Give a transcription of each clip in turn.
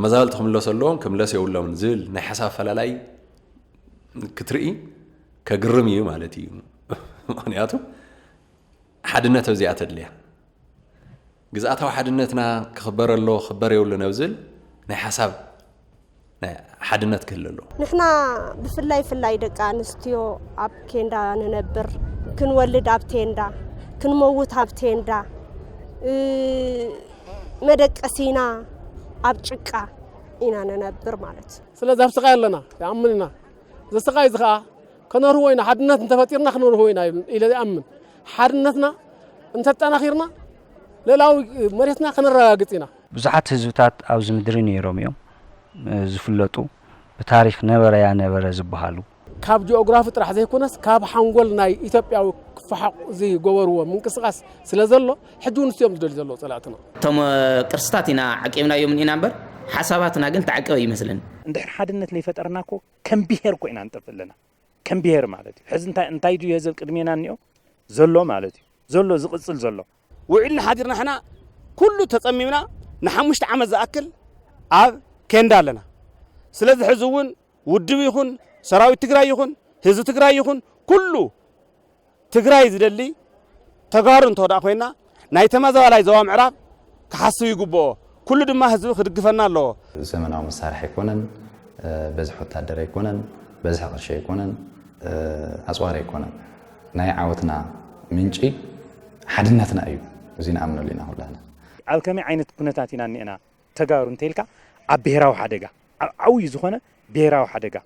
تمازالت خملة سلون كملة سيقول نزل نحساب فلالاي كترئي كجرمي مالتي معناته حدنا توزيعات اللي جزءاتها حدنتنا كخبر الله خبر يقول لنا نزل نحساب حدنا تكلله نحنا بفلاي دقا نستيو اب كيندا ننبر كنولد اب تيندا كنموت اب تيندا مدقسينا اب ጭቃ ኢና ننبر ማለት ስለዚህ አብስቃይ ለና ያምንና ዘስቃይ ዝኻ ከነሩ ወይና حدነት እንተፈጢርና ከነሩ ወይና ኢለ ያምን حدነትና እንተጠናኺርና ሌላው መሬትና ከነራጋግጽና ብዙሓት ህዝብታት ኣብ ዝምድሪ ነይሮም እዮም ዝፍለጡ በታሪክ ነበረ ዝባሃሉ ካብ ጂኦግራፊ ጥራሕ ዘይኮነስ ካብ ሓንጎል ናይ ኢትዮጵያዊ ክፈሓቅ እዚ ጎበርዎ ምንቅስቃስ ስለዘሎ ሕጂ ንስዮም ዝደል ዘሎ ጸላእትና ቶም ቅርስታትና ዓቂምናዮም ኢና እምበር ሓሳባትና ግን ተዓቀበ ይመስልን እንድሕር ሓድነት ለይፈጠርናኮ ከም ብሄር ኮይና እንጥፍለና ከም ብሄር ማለት እዩ ሕዚ እንታይ ድዩ የዘብ ቅድሜና እንዮ ዘሎ ማለት እዩ ዘሎ ዝቅጽል ዘሎ ውዕልና ሓዲርና ሕና ኩሉ ተጸሚምና ንሓሙሽተ ዓመት ዝኣክል ኣብ ኬንዳ ኣለና ስለዚህ ሕዝውን ውድብ ይኹን ሰራዊት ትግራይ ይኹን ህዝብ ትግራይ ይኹን ኩሉ ትግራይ ዝደሊ ተጋሩ እንተወዳ ኮይና ናይ ተመዛባላይ ዞባ ምዕራብ ክሓስብ ይግብኦ ኩሉ ድማ ህዝብ ክድግፈና ኣለዎ ዘመናዊ መሳርሒ ይኮነን በዝሕ ወታደር ይኮነን በዝሕ ቅርሺ ይኮነን ኣጽዋር ይኮነን ናይ ዓወትና ምንጪ ሓድነትና እዩ እዚ ንኣምነሉ ኢና ሁላና ኣብ ከመይ ዓይነት ኩነታት ኢና ንኤና ተጋሩ እንተይልካ ኣብ ብሄራዊ ሓደጋ ዓውይ ዝኾነ ብሄራዊ ሓደጋ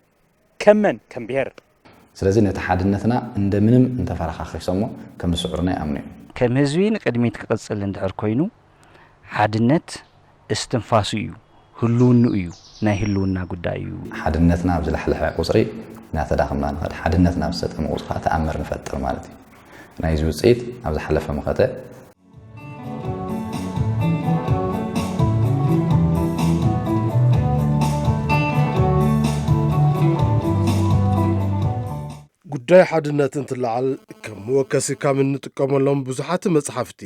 ከመን ከም ብሄር ስለዚህ ነቲ ሓድነትና እንደምንም እንተፈራኻኺሶሞ ከም ዝስዕሩና ይኣምኑ እዮም ከም ህዝቢ ንቅድሚት ክቕጽል እንድሕር ኮይኑ ሓድነት እስትንፋሱ እዩ ህልውኑ እዩ ናይ ህልውና ጉዳይ እዩ ሓድነትና ኣብ ዝለሕልሐ ቁፅሪ እናተዳኸምና ንኸድ ሓድነትና ኣብ ዝሰጠመ ቁፅሪ ተኣምር ንፈጥር ማለት እዩ ናይ ዝውፅኢት ኣብ ዝሓለፈ መኸተ ጉዳይ ሓድነት እንትለዓል ከም ወከሲ ካብ እንጥቀመሎም ብዙሓት መጽሓፍቲ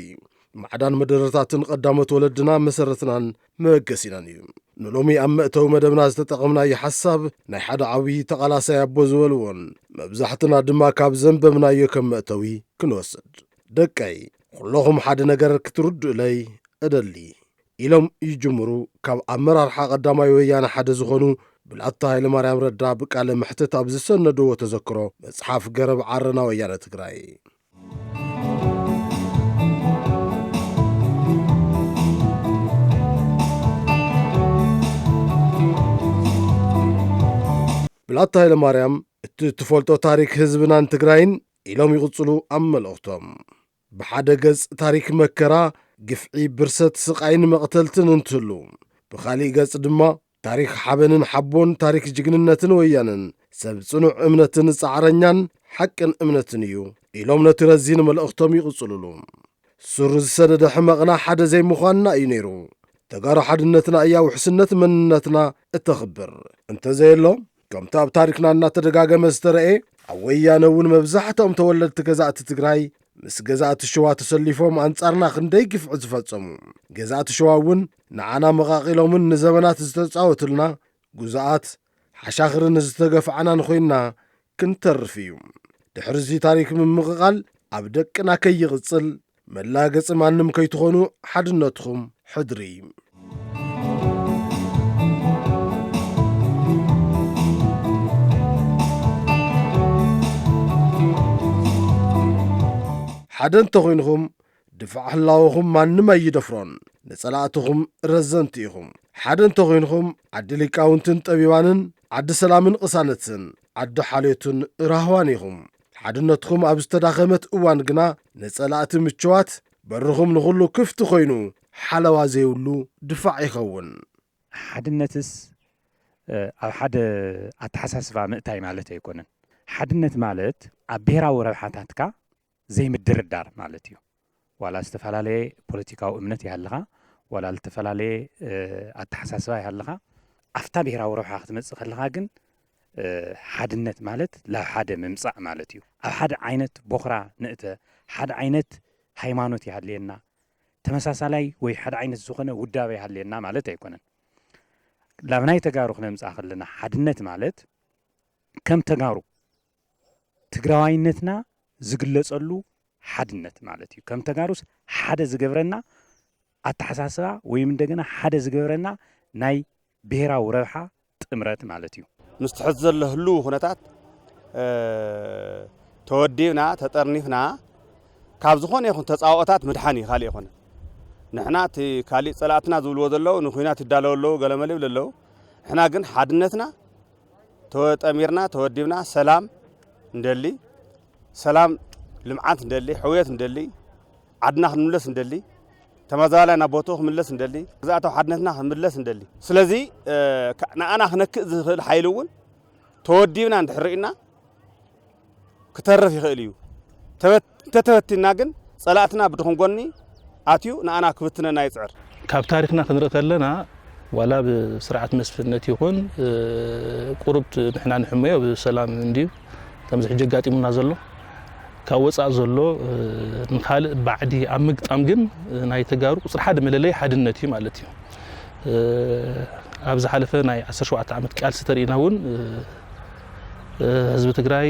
ማዕዳን መደረታትን ቀዳሞት ወለድና መሰረትናን መበገሲናን እዩ ንሎሚ ኣብ መእተዊ መደብና ዝተጠቐምናዮ ሓሳብ ናይ ሓደ ዓብዪ ተቓላሳይ ኣቦ ዝበልዎን መብዛሕትና ድማ ካብ ዘንበብናዮ ከም መእተዊ ክንወስድ ደቀይ ኩለኹም ሓደ ነገር ክትርድኡለይ እደሊ ኢሎም ይጅምሩ ካብ ኣመራርሓ ቀዳማይ ወያነ ሓደ ዝኾኑ ብላታ ሃይለማርያም ረዳ ብቃለ ምሕተት ኣብ ዝሰነድዎ ተዘክሮ መጽሓፍ ገረብ ዓረና ወያነ ትግራይ ብላታ ሃይለማርያም እትፈልጦ ታሪክ ህዝብናን ትግራይን ኢሎም ይቕጽሉ ኣብ መልእኽቶም ብሓደ ገጽ ታሪክ መከራ ግፍዒ ብርሰት ስቃይን መቕተልትን እንትህሉ ብኻሊእ ገጽ ድማ ታሪክ ሓበንን ሓቦን ታሪክ ጅግንነትን ወያንን ሰብ ጽኑዕ እምነትን ጻዕረኛን ሓቅን እምነትን እዩ ኢሎም ነቲ ረዚን መልእኽቶም ይቕጽሉሉ ሱር ዝሰደደ ሕመቕና ሓደ ዘይምዃንና እዩ ነይሩ ተጋሩ ሓድነትና እያ ውሕስነት መንነትና እተኽብር እንተዘየሎ ከምቲ ኣብ ታሪክና እናተደጋገመ ዝተረአ ኣብ ወያነ እውን መብዛሕትኦም ተወለድቲ ገዛእቲ ትግራይ ምስ ገዛእቲ ሸዋ ተሰሊፎም አንጻርና ክንደይ ግፍዕ ዝፈጸሙ ገዛእቲ ሸዋ እውን ንዓና መቓቒሎምን ንዘመናት ዝተጻወቱልና ጉዛኣት ሓሻኽርን ዝተገፍዓናን ኮይንና ክንተርፍ እዩ ድሕሪ ታሪክ ምምቕቓል ኣብ ደቅና ከይቕጽል መላገጽ ማንም ከይትኾኑ ሓድነትኩም ሕድሪ ሓደ እንተኾይንኹም ድፋዕ ህላወኹም ማንም ኣይደፍሮን ንጸላእትኹም ረዘንቲ ኢኹም ሓደ እንተኾይንኹም ዓዲ ሊቃውንትን ጠቢባንን ዓዲ ሰላምን ቅሳነትን ዓዲ ሓልዮትን ራህዋን ኢኹም ሓድነትኩም ኣብ ዝተዳኸመት እዋን ግና ንጸላእቲ ምችዋት በርኹም ንኹሉ ክፍቲ ኮይኑ ሓለዋ ዘይብሉ ድፋዕ ይኸውን ሓድነትስ ኣብ ሓደ ኣተሓሳስባ ምእታይ ማለት ኣይኮነን ሓድነት ማለት ኣብ ብሔራዊ ረብሓታትካ ዘይምድርዳር ማለት እዩ ዋላ ዝተፈላለየ ፖለቲካዊ እምነት ይሃለኻ ዋላ ዝተፈላለየ ኣተሓሳስባ ይሃለኻ ኣፍታ ብሔራዊ ረብሓ ክትመጽእ ከለኻ ግን ሓድነት ማለት ላብ ሓደ ምምጻእ ማለት እዩ ኣብ ሓደ ዓይነት ቦኽራ ንእተ ሓደ ዓይነት ሃይማኖት ይሃልየና ተመሳሳላይ ወይ ሓደ ዓይነት ዝኾነ ውዳበ ይሃልየና ማለት ኣይኮነን ላብናይ ተጋሩ ክነምጻእ ከለና ሓድነት ማለት ከም ተጋሩ ትግራዋይነትና ዝግለጸሉ ሓድነት ማለት እዩ ከም ተጋሩስ ሓደ ዝገብረና ኣተሓሳስባ ወይም እንደገና ሓደ ዝገብረና ናይ ብሔራዊ ረብሓ ጥምረት ማለት እዩ ምስ ትሕዝ ዘሎ ህልው ኩነታት ተወዲብና ተጠርኒፍና ካብ ዝኾነ ይኹን ተጻዋኦታት ምድሓኒ ካልእ ይኹን ንሕና እቲ ካልእ ጸላእትና ዝብልዎ ዘለዉ ንኹናት ይዳለዉ ኣለዉ ገለመለ ይብሉ ኣለዉ ሕና ግን ሓድነትና ተጠሚርና ተወዲብና ሰላም እንደሊ ሰላም ልምዓት እንደሊ ሕውየት እንደሊ ዓድና ክንምለስ እንደሊ ተመዛባላይ ናብ ቦታኡ ክምለስ እንደሊ ግዛኣታዊ ሓድነትና ክንምለስ እንደሊ ስለዚ ንኣና ክነክእ ዝኽእል ሓይሊ እውን ተወዲብና እንድሕር ኢና ክተርፍ ይኽእል እዩ ተተበቲና ግን ጸላእትና ብድኹም ጎኒ ኣትዩ ንኣና ክብትነና ይጽዕር ካብ ታሪክና ክንርኢ ከለና ዋላ ብስርዓት መስፍነት ይኹን ቁርብት ንሕና ንሕመዮ ብሰላም እንድዩ ከምዚ ሕጂ ኣጋጢሙና ዘሎ ካብ ወፃእ ዘሎ ንካልእ ባዕዲ ኣብ ምግጣም ግን ናይ ተጋሩ ቁፅሪ ሓደ መለለይ ሓድነት እዩ ማለት እዩ ኣብ ዝሓለፈ ናይ 17 ዓመት ቃልሲ ተሪእና እውን ህዝቢ ትግራይ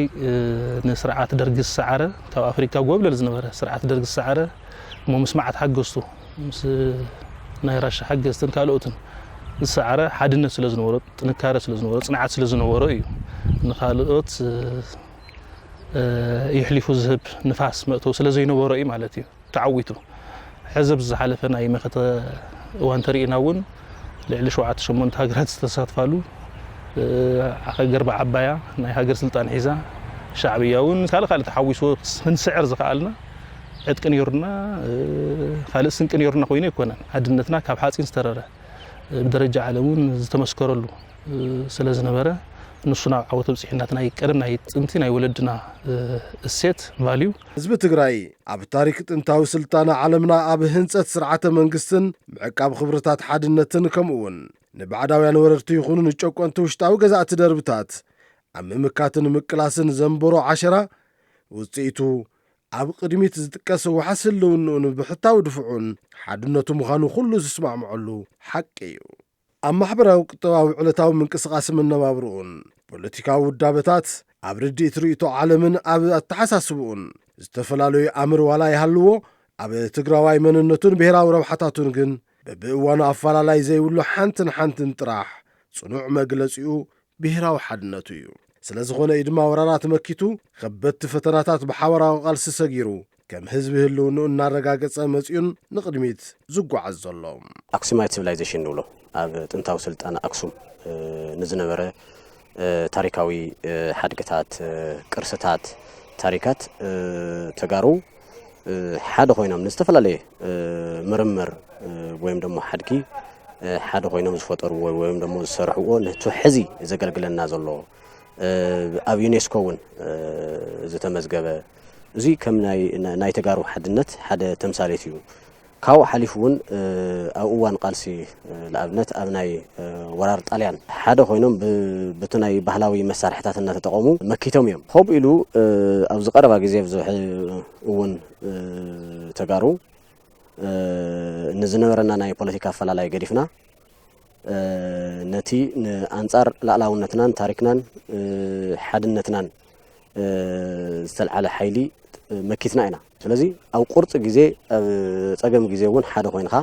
ንስርዓት ደርጊ ዝሰዓረ ካብ ኣፍሪካ ጎብለል ዝነበረ ስርዓት ደርጊ ዝሰዓረ እሞ ምስማዓት ሓገዝቱ ምስ ናይ ራሻ ሓገዝትን ካልኦትን ዝሰዓረ ሓድነት ስለ ዝነበሮ ጥንካረ ስለ ዝነበሮ ጽንዓት ስለ ዝነበሮ እዩ ንኻልኦት ይሕሊፉ ዝህብ ንፋስ መእቶ ስለ ዘይነበሮ እዩ ማለት እዩ ተዓዊቱ ሕዝብ ዝሓለፈ ናይ መኸተ እዋን ተሪእና እውን ልዕሊ 7-8 ሃገራት ዝተሳትፋሉ ገርባ ዓባያ ናይ ሃገር ስልጣን ሒዛ ሻዕብያ እውን ካልእ ተሓዊሱ ክንስዕር ዝኽኣልና ዕጥቂ ነይሩና ካልእ ስንቂ ነይሩና ኮይኑ ይኮነን ሓድነትና ካብ ሓፂን ዝተረረ ብደረጃ ዓለም እውን ዝተመስከረሉ ስለ ዝነበረ ንሱ ናብ ዓወት በፂሕናት ናይ ቀደም ናይ ጥንቲ ናይ ወለድና እሴት ቫልዩ ህዝቢ ትግራይ ኣብ ታሪክ ጥንታዊ ስልጣነ ዓለምና ኣብ ህንፀት ስርዓተ መንግስትን ምዕቃብ ክብርታት ሓድነትን ከምኡውን ንባዕዳውያን ወረርቲ ይኹኑ ንጨቆንቲ ውሽጣዊ ገዛእቲ ደርብታት ኣብ ምምካትን ምቅላስን ዘንበሮ ዓሸራ ውፅኢቱ ኣብ ቅድሚት ዝጥቀስ ወሓስ ህልውንኡን ብሕታዊ ድፍዑን ሓድነቱ ምዃኑ ኩሉ ዝስማዕምዐሉ ሓቂ እዩ ኣብ ማሕበራዊ ቁጠባዊ ዕለታዊ ምንቅስቓስ መነባብርኡን ፖለቲካዊ ውዳበታት ኣብ ርድኢት ርእይቶ ዓለምን ኣብ ኣተሓሳስብኡን ዝተፈላለዩ ኣምር ዋላ ይሃልዎ ኣብ ትግራዋይ መንነቱን ብሔራዊ ረብሓታቱን ግን በብእዋኑ ኣፈላላይ ዘይብሉ ሓንትን ጥራሕ ጽኑዕ መግለጺኡ ብሔራዊ ሓድነቱ እዩ ስለ ዝኾነ እዩ ድማ ወራራት መኪቱ ከበድቲ ፈተናታት ብሓበራዊ ቃልሲ ሰጊሩ ከም ህዝቢ ህልውንኡ እናረጋገጸ መጺኡን ንቕድሚት ዝጓዓዝ ዘሎ ኣክሱማይት ሲቪላይዜሽን ንብሎ ኣብ ጥንታዊ ስልጣነ ኣክሱም ንዝነበረ ታሪካዊ ሓድግታት ቅርስታት ታሪካት ተጋሩ ሓደ ኮይኖም ንዝተፈላለየ ምርምር ወይም ደሞ ሓድጊ ሓደ ኮይኖም ዝፈጠርዎ ወይም ደሞ ዝሰርሕዎ ነቲ ሕዚ ዘገልግለና ዘሎ ኣብ ዩኔስኮ እውን ዝተመዝገበ እዚ ከም ናይ ተጋሩ ሓድነት ሓደ ተምሳሌት እዩ ካብኡ ሓሊፉ እውን ኣብ እዋን ቃልሲ ንኣብነት ኣብ ናይ ወራር ጣልያን ሓደ ኮይኖም በቲ ናይ ባህላዊ መሳርሕታት እናተጠቐሙ መኪቶም እዮም ከምኡ ኢሉ ኣብ ዝቐረባ ግዜ እውን ተጋሩ ንዝነበረና ናይ ፖለቲካ ኣፈላላይ ገዲፍና ነቲ ንኣንጻር ላዕላውነትናን ታሪክናን ሓድነትናን ዝተልዓለ ሓይሊ መኪትና ኢና ስለዚ ኣብ ቁርጽ ግዜ ኣብ ጸገም ግዜ እውን ሓደ ኮይንኻ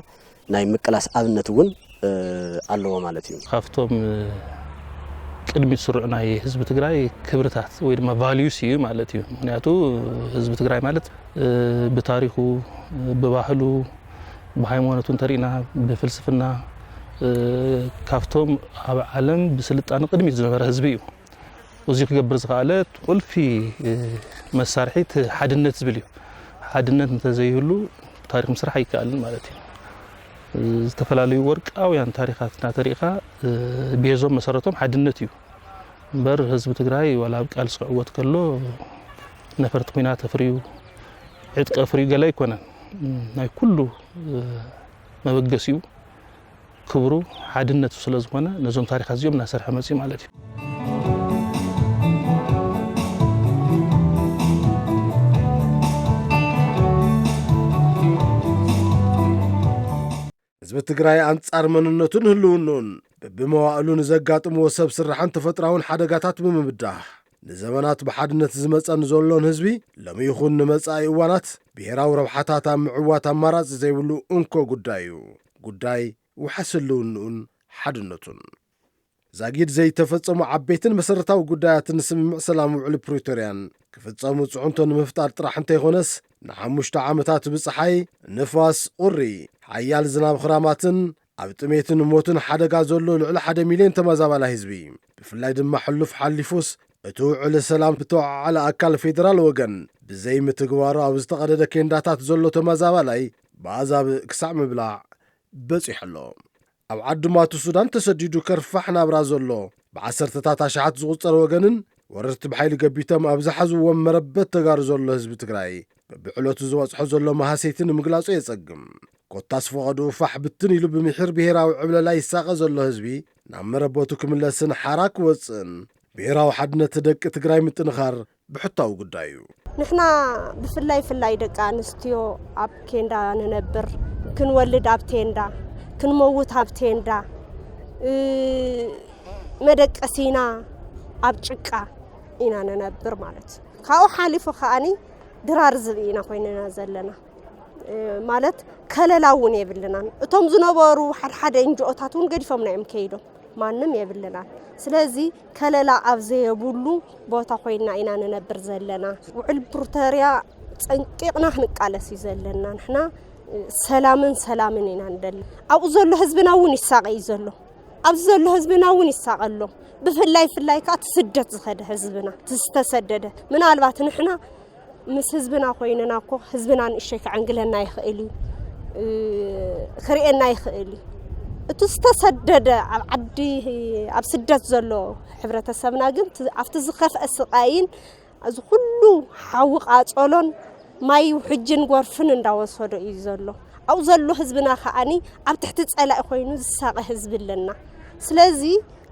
ናይ ምቅላስ ኣብነት እውን ኣለዎ ማለት እዩ ካብቶም ቅድሚ ስሩዕ ናይ ህዝቢ ትግራይ ክብርታት ወይ ድማ ቫልዩስ እዩ ማለት እዩ ምክንያቱ ህዝቢ ትግራይ ማለት ብታሪኹ ብባህሉ ብሃይማኖቱ እንተሪእና ብፍልስፍና ካብቶም ኣብ ዓለም ብስልጣነ ቅድሚት ዝነበረ ህዝቢ እዩ እዚ ክገብር ዝኽኣለ ቁልፊ መሳርሒት ሓድነት ዝብል እዩ ሓድነት እንተዘይህሉ ታሪክ ምስራሕ ኣይከኣልን ማለት እዩ ዝተፈላለዩ ወርቃውያን ታሪኻትና ተሪእኻ ቤዞም መሰረቶም ሓድነት እዩ እምበር ህዝቢ ትግራይ ዋላ ኣብ ቃልሲ ክዕወት ከሎ ነፈርቲ ኩናት ተፍርዩ ዕጥቂ ኣፍርዩ ገለ ኣይኮነን ናይ ኩሉ መበገሲኡ ክብሩ ሓድነቱ ስለ ዝኾነ ነዞም ታሪኻት እዚኦም እናሰርሐ መፅኡ ማለት እዩ ህዝቢ ትግራይ ኣንጻር መንነቱን ህልውንኡን بمواقلو نزقاتم وسب سرحان تفتراون حدقاتات بمبداه نزمانات بحادنة زمتان زولون هزبي لم يخون نمتاي اوانات بهراو روحاتات معوات امارات زيولو انكو قداي وحسلون نون حادنتون زاقيد زي تفتصمو عبيتن مسرتاو قدايات نسمع سلام وعلي بريتوريان كفتصمو صعنتون مفتار طرح انت يخونس نحمشت عامتات بصحي نفاس قري حيال زناب خراماتن عبتميتن موتن حدقا زولو لعلى 1 مليون تمازابالا هزبي بفلاي دم حلوف حليفوس اتو على سلام بتوع على اكال فيدرال وغن بزي متقوارو او استقدد كينداتات زولو تمازابالاي بعذاب كسع مبلاع بس يحلو او عدمات السودان تسديدو كرفحنا برازولو بعسرتات اشعات زغصر وغنن وررت بحيل قبيتم ابزحزو ومربت تغار زولو هزب تግራይ بحلوت زواصح زولو مهاسيتن مغلاصو يصقم كوتاس فقدو فح بتن يلو بمحر بهراو عبله لا يساق زولو هزبي نامربوتو كملسن حراك وصن بهراو حدنا تدق تግራይ متنخار بحطاو قدايو نحنا بفلاي دقا نستيو اب كيندا ننبر كنولد اب تيندا كنموت اب تيندا مدقسينا اب ጭቃ ኢና ነነብር ማለት ካው ሓሊፉ ኻኒ ድራር ዝብኢና ኮይነና ዘለና ማለት ከለላውን የብልናን እቶም ዝነበሩ ሓደ እንጆታቱን ገዲፎምና እዮም ከይዶ ማንንም የብልናን ስለዚ ከለላ ኣብዘ የብሉ ቦታ ኮይና ኢና ነነብር ዘለና ውዕል ፕሮተሪያ ፀንቂቅና ክንቃለስ ይዘለና ንሕና ሰላምን ኢና እንደል ኣብኡ ዘሎ ህዝብናውን ይሳቀይ ዘሎ ኣብ ዘሎ ህዝብናውን ይሳቀሎ بفلاي كات سدت زخد حزبنا تستسدد من البات نحنا مس حزبنا خويننا كو حزبنا نشيك عنقلنا يخيلي خريئنا يخيلي تستسدد عدي اب سدت زلو حبرتسبنا ግን after ዝኸፍ እስቃይን از ሁሉ حوق አጾሎን ማይ ውሕጅን ጎርፍን እንዳወሰዶ ይዘሎ አው ዘሎ ህዝብና ኻኒ ኣብ ትሕቲ ጸላእ ኮይኑ ዝሳቀ ህዝብ ለና ስለዚ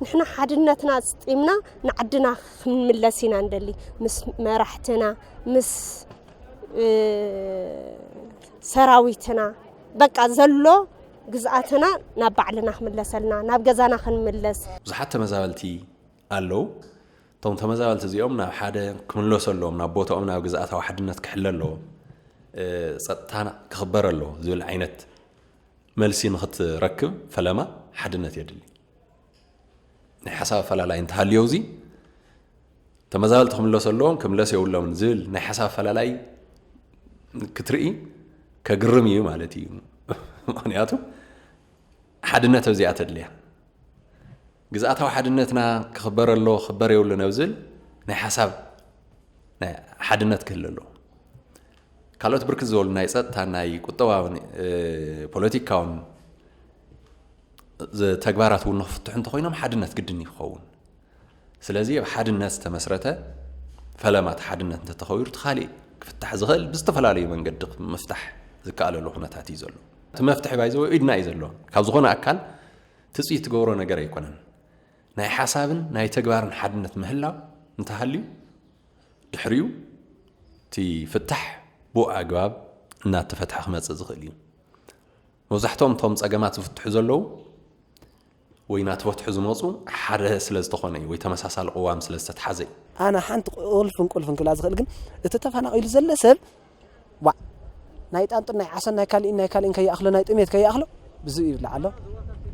نحنا حدنتنا استيمنا نعدنا ملسينا ندلي مس مرحتنا مس سراويتنا بقى زلو غزاتنا نابعلنا ملسلنا ناب غزانا خنملس زحت مزابلتي الو توم تمزابلت زيوم نا حدا كملوسلوم نا بوتاوم نا غزاتا وحدنت كحللو صطانا كخبرلو زول عينت ملسي نخت ركب فلما حدنت يدلي نحساب فلالا انتهى يوزي تمازالتهم لو سلون كم لس يقول نزل نحساب فلالا كترئي كجرمي مالتي معناته حدنته زيات ليه جزءاتها حدنتنا كخبر الله خبر يقول نوزل نحساب حدنت كله قالت بركز زول نايسات تاناي كتوا بوليتيكاون تجبارات ونفتح انت خوينهم حدنت قدني يخون سلازي بحد الناس تمسرته فلا ما تحدنت انت تخوير تخالي فتح زغل بستفلالي من قد مفتح ذكاء له هنا تاتي زلو تمفتح بايزو ايدنا يزلو كاو زغونا اكل تسوي تغورو نجر يكونن ناي حسابن ناي تجبارن حدنت مهلا انت هلي دحريو تي فتح بو اجواب نا تفتح خمس زغلي وزحتهم توم صقمات فتح زلو وينات فتح زموصو حدا سلازتخوني ويتمساسال قوام سلازتحازي انا حنت قلفن كلا زغل كن اتتفانقيل زله سب وا ناي طانط ناي عسن ناي كالين كي اخلو ناي طميت كي اخلو بزي يلعلو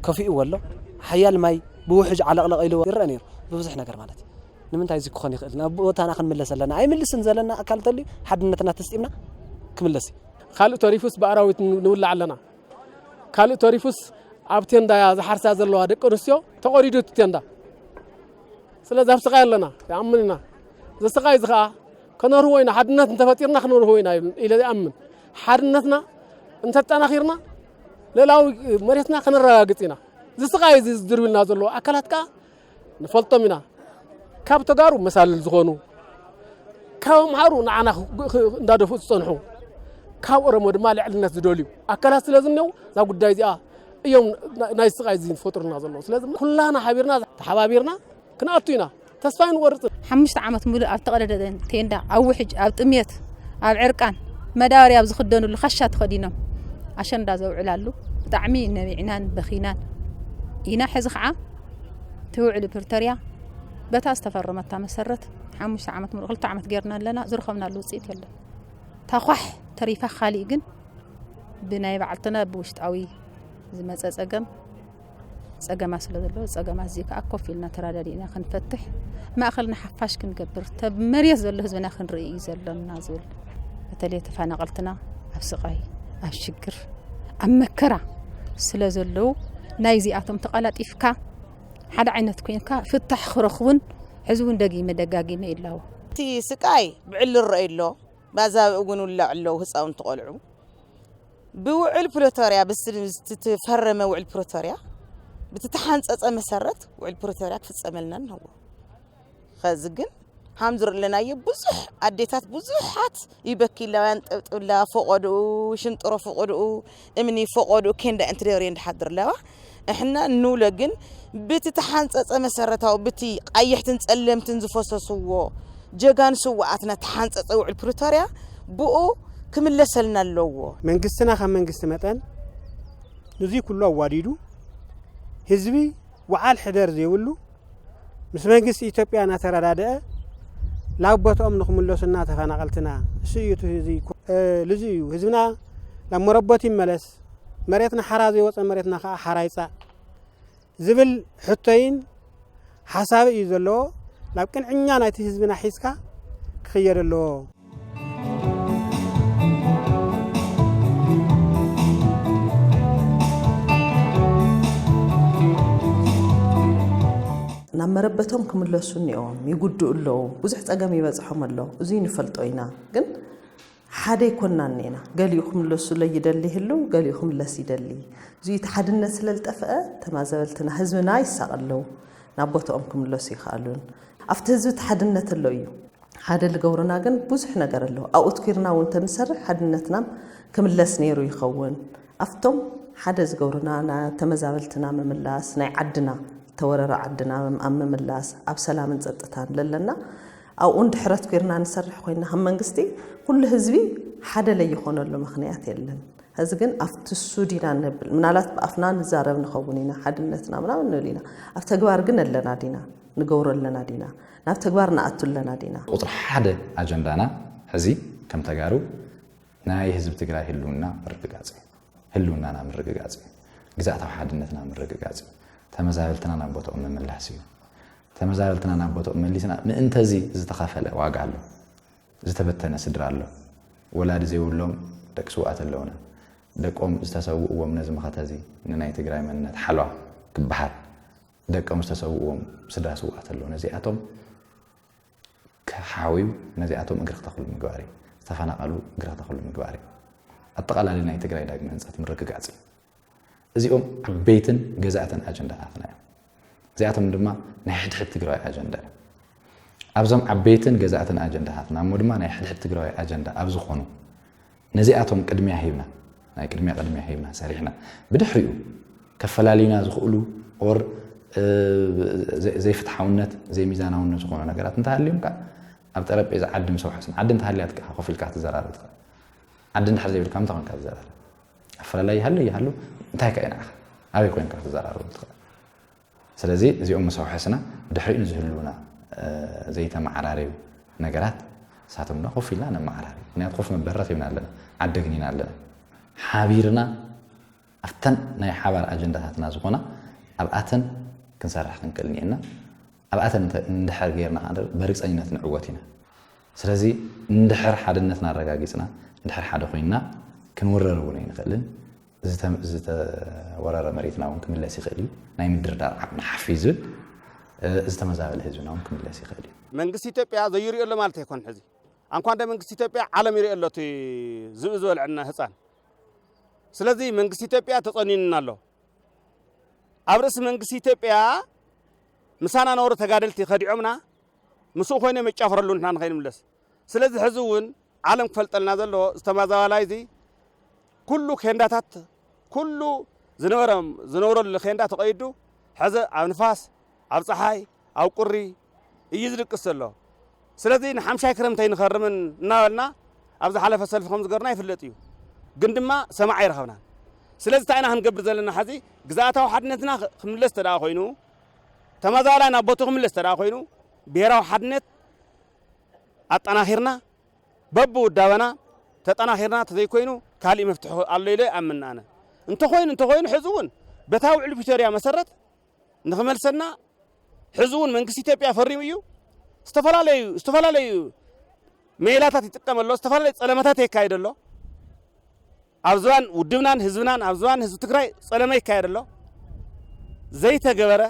كفي ولو حيال ماي بوحج على قلقيلو يرنير ببزح ነገር ማለት ንምንታይ ዚ ኮን ይኽእል ቦታና ክንመለሰለና አይ ምልስን ዘለና አካል ተሊ ሓድነትና ተስጢምና ክምለሲ ካልእ ቶሪፉስ በአራዊት ንውላ ኣለና ካልእ ቶሪፉስ ኣብቴንዳ ዝሓርሳ ዘለዋ ደቂ ኣንስትዮ ተቆሪዱ ትቴንዳ ስለዚ ኣብ ስቃይ ኣለና ይኣምንና ዘስቃይ ዝኻ ከነርሁ ወይና ሓድነት እንተፈጢርና ክነርሁ ወይና ኢለ ይኣምን ሓድነትና እንተጠናኺርና ሌላው መሬትና ከነረጋግፅ ኢና ዝስቃይ ዝድርብልና ዘሎ ኣካላት ከዓ ንፈልጦም ኢና ካብ ተጋሩ መሳልል ዝኾኑ ካብ ምሃሩ ንዓና እንዳደፉ ዝፀንሑ ካብ ኦሮሞ ድማ ልዕልነት ዝደልዩ ኣካላት ስለዝነው ዛ ጉዳይ እዚኣ እዮም ናይ ስቃይ ዚ ፈጥሩና ዘሎ ስለዚ ኩላና ሓቢርና ተሓባቢርና ክንኣቱ ኢና ተስፋይን ወርጽ 5 ዓመት ሙሉ ኣብ ተቀደደን ቴንዳ ኣብ ውሕጅ ኣብ ጥሜት ኣብ ዕርቃን መዳወርያ ኣብ ዝኽደኑሉ ኸሻ ተኸዲኖም ኣሸንዳ ዘውዕላሉ ብጣዕሚ ነቢዕናን በኺናን ኢና ሕዚ ከዓ ትውዕል ፕሪቶሪያ በታ ዝተፈረመታ መሰረት 5 ዓመት ምሩ 2 ዓመት ገርና ኣለና ዝረኸብናሉ ውፅኢት የለን ታኳሕ ተሪፋ ካሊእ ግን ብናይ ባዕልትና ብውሽጣዊ ዝመፀ ፀገማ ስለ ዘለዎ ፀገማ እዚ ከዓ ኮፍ ኢልና ተራዳዲና ክንፈትሕ ማእኸልና ሓፋሽ ክንገብር ተመርየት ዘሎ ህዝብና ክንርኢ ዘለና ዝብል በተለይ ተፈናቀልትና ኣብ ስቃይ ኣብ ሽግር ኣብ መከራ ስለ ዘለው ናይ ዚኣቶም ተቀላጢፍካ ሓደ ዓይነት ኮይንካ ፍታሕ ክረኽቡን ሕዝቡን ደጋጊመ ይላው እቲ ስቃይ ብዕል ረአይሎ ባዛብ እውን ውላዕለው ህፃውን ተቆልዑ ብውዕል ፕሪቶሪያ ብዝተፈረመ ውዕል ፕሪቶሪያ بتتحنصص مسرت والبروتوريا كفصملنا ነው خز ግን حمزر لنا يبزح اديتات بزحات يبكيلاوان طبطلا فقدو شنطرو فقدو امني فقدو كندا انتريور يندحضر لوا احنا نولا ግን بتتحنصص مسرتاو بتي قيحتن صلمتن زفسسو جغان سواتنا تحنصص والبروتوريا بو كملسلنا لو መንግስትና ከመንግስት መጠን ነዚ ኩሉ አዋዲዱ ህዝቢ ወዓል ሕደር ዘይብሉ ምስ መንግስት ኢትዮጵያ ናተራዳደ ላቦቶም ንኹምለሱና ተፈናቀልትና ስዩቱ ልዚዩ ህዝብና ለመረቦት ይመለስ መሬትና ሓራዝ ይወፀ መሬትና ከዓ ሓራይፃ ዝብል ሕቶይን ሓሳብ እዩ ዘለዎ ላብ ቅንዕኛ ናይቲ ህዝብና ሒዝካ ክኽየድ ኣለዎ ናመረበቶም ክምለሱን እዮም ይጉድኡ ኣለው ብዙሕ ፀገም ይበፅሖም ኣለው እዚ ንፈልጦይና ግን ሓደ ይኮናንና ገሊኹም ለሱ ለይደሊ ህሉ ገሊኹም ለስ ይደሊ እዚ ተሓድነት ስለልጠፈአ ተማዘበልትና ህዝብና ይሳቀለው ናቦቶም ክምለሱ ይኻሉን ኣብቲ ህዝብ ተሓድነት ኣለው እዩ ሓደ ልገብሩና ግን ብዙሕ ነገር ኣለው ኣውትኪርና እውን ተንሰርሕ ሓድነትና ክምለስ ነይሩ ይኸውን ኣፍቶም ሓደ ዝገብሩና ተመዛበልትና መምላስ ናይ ዓድና ተወረራ ዓድና ኣመምላስ ኣብ ሰላምን ጸጥታን ለለና او اند حرت كيرنا نسرح خوينا هم منغستي كل حزبي حدا لا يخونلو مخنيات يلن هزغن افت السودينا نبل منالات بافنا نزارب نخونينا حدنتنا منامن نلينا اف تغبار غن لنا دينا نغور لنا دينا ناف تغبارنا اتل لنا دينا قطر حدا اجندانا هزي كم تغارو ناي حزب تግራይ ህሉና ምርግጋጽ ህሉና ና ምርግጋጽ ግዛታ حدነትና ምርግጋጽ ተመዛበልትና ና ቦታው መመላስ እዩ ተመዛበልትና ና ቦታው መልስና ምእንተዚ ዝተኻፈለ ዋጋ አለ ዝተበተነ ስድራ አለ ወላድ ዘይውሎም ደቅስዋት ኣለውና ደቆም ዝተሰውዎም ነዚ መኸተዚ ንናይ ትግራይ መንነት ሓልዋ ክበሃል ደቆም ዝተሰውዎም ስድራ ስዋት ኣለውና እዚኣቶም ከሓዊው ነዚኣቶም እግሪ ተኽሉ ምግባሪ ተፈናቀሉ እግሪ ተኽሉ ምግባሪ አጠቃላይ ናይ ትግራይ ዳግመ ህንጸት ምርግጋጽ እዚኦም ዓበይትን ገዛእትን አጀንዳታትና እዚኣቶም ድማ ናይ ሕድሕድ ትግራይ አጀንዳ ኣብዞም ዓበይትን ገዛእትን አጀንዳታትና ድማ ናይ ሕድሕድ ትግራይ አጀንዳ ኣብ ዝኾኑ ነዚኣቶም ቅድሚያ ሂብና ናይ ቅድሚያ ሂብና ሰሪሕና ብድሕሪኡ ከፈላሊና ዝኽእሉ ኦር ዘይፍትሓውነት ዘይሚዛናውነት ዝኾኑ ነገራት እንተሃልዮም ካ ኣብ ጠረጴዛ ዓዲ ምሰውሐስን ዓዲ እንተሃልያት ካ ኮፊልካ ትዘራርብ ትኽእል ዓዲ እንድሕር ዘይብልካ ምታኾንካ ትዘራርብ ኣፈላላይ ይሃሉ እንታይ ከይና ኣበይ ኮይንካ ትዘራርብ ትኽእል ስለዚ እዚኦም ምሰውሐስና ድሕሪኡ ዝህሉና ዘይተማዓራሪው ነገራት ሳተምና ኮፊልና ነማዓራሪ ምክንያቱ ኮፍ መበረት ይብና ኣለና ዓደግኒና ኣለና ሓቢርና ኣፍተን ናይ ሓባር አጀንዳታትና ዝኾና ኣብኣተን ክንሰርሕ ክንክእልኒና ኣብኣተን እንድሕር ገይርና በርግፀኝነት ንዕወት ኢና ስለዚ እንድሕር ሓድነትና ኣረጋጊፅና እንድሕር ሓደ ኮይንና ክንወረር እውን ይንኽእልን ዝተወረረ መሬትና እውን ክምለስ ይኽእል እዩ ናይ ምድርዳር ዓቕምና ሓፊዝ ዝተመዛበለ ህዝብና እውን ክምለስ ይኽእል እዩ መንግስቲ ኢትዮጵያ ዘይሪኦ ኣሎ ማለት ኣይኮን ሕዚ እንኳን ደ መንግስቲ ኢትዮጵያ ዓለም ይሪኦ ኣሎ እቲ ዝብ ዝበልዕና ህፃን ስለዚ መንግስቲ ኢትዮጵያ ተጸኒንና ኣሎ ኣብ ርእሲ መንግስቲ ኢትዮጵያ ምሳና ነውረ ተጋደልቲ ኸዲዖምና ምስኡ ኮይነ መጫፈረሉ ንሕና ንኸይንምለስ ስለዚ ሕዚ እውን ዓለም ክፈልጠልና ዘሎ ዝተመዛበላይ እዚ ኩሉ ኬንዳታት ኩሉ ዝነበረሉ ኬንዳ ተቐይዱ ሕዚ ኣብ ንፋስ ኣብ ፀሓይ ኣብ ቁሪ እዩ ዝድቅስ ዘሎ ስለዚ ንሓምሻይ ክረምተይ ንኸርምን እናበልና ኣብ ዝሓለፈ ሰልፊ ከም ዝገርና ይፍለጥ እዩ ግን ድማ ሰማዕ ይረኸብና ስለዚ ታይና ክንገብር ዘለና ሓዚ ግዛኣታዊ ሓድነትና ክምለስ ተዳ ኮይኑ ተመዛባላይ ናብ ቦቱ ክምለስ ተዳ ኮይኑ ብሄራዊ ሓድነት ኣጠናኺርና በብውዳበና ተጠናኺርና ተዘይኮይኑ ካልእ መፍትሒ ኣሎ ኢለ ኣምና ኣነ እንተኾይኑ ሕዚ እውን በታ ውዕል ፕሪቶሪያ መሰረት ንኽመልሰና ሕዚ እውን መንግስቲ ኢትዮጵያ ፈሪሙ እዩ ዝተፈላለዩ ሜላታት ይጥቀም ኣሎ ዝተፈላለዩ ፀለመታት የካይድ ኣሎ ኣብ ዝባን ውድብናን ህዝብናን ኣብ ዝባን ህዝቢ ትግራይ ፀለመ ይካየድ ኣሎ ዘይተገበረ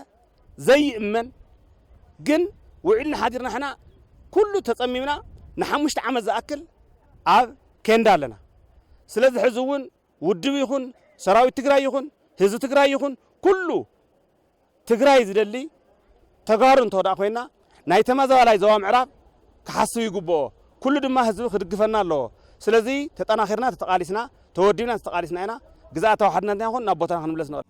ዘይእመን ግን ውዕልና ሓዲርና ሕና ኩሉ ተፀሚምና ን5 ዓመት ዝኣክል ኣብ ኬንዳ ኣለና ስለዚ ሕዚ እውን ውድብ ይኹን ሰራዊት ትግራይ ይኹን ህዝቢ ትግራይ ይኹን ኩሉ ትግራይ ዝደሊ ተጋሩ እንተወዳእ ኮይና ናይ ተመዛባላይ ዞባ ምዕራብ ክሓስብ ይግብኦ ኩሉ ድማ ህዝቢ ክድግፈና ኣለዎ ስለዚ ተጠናኺርና ተተቃሊስና ተወዲብና ተተቃሊስና ኢና ግዛኣታዊ ሓድነትና ይኹን ናብ ቦታና ክንምለስ ንኽእል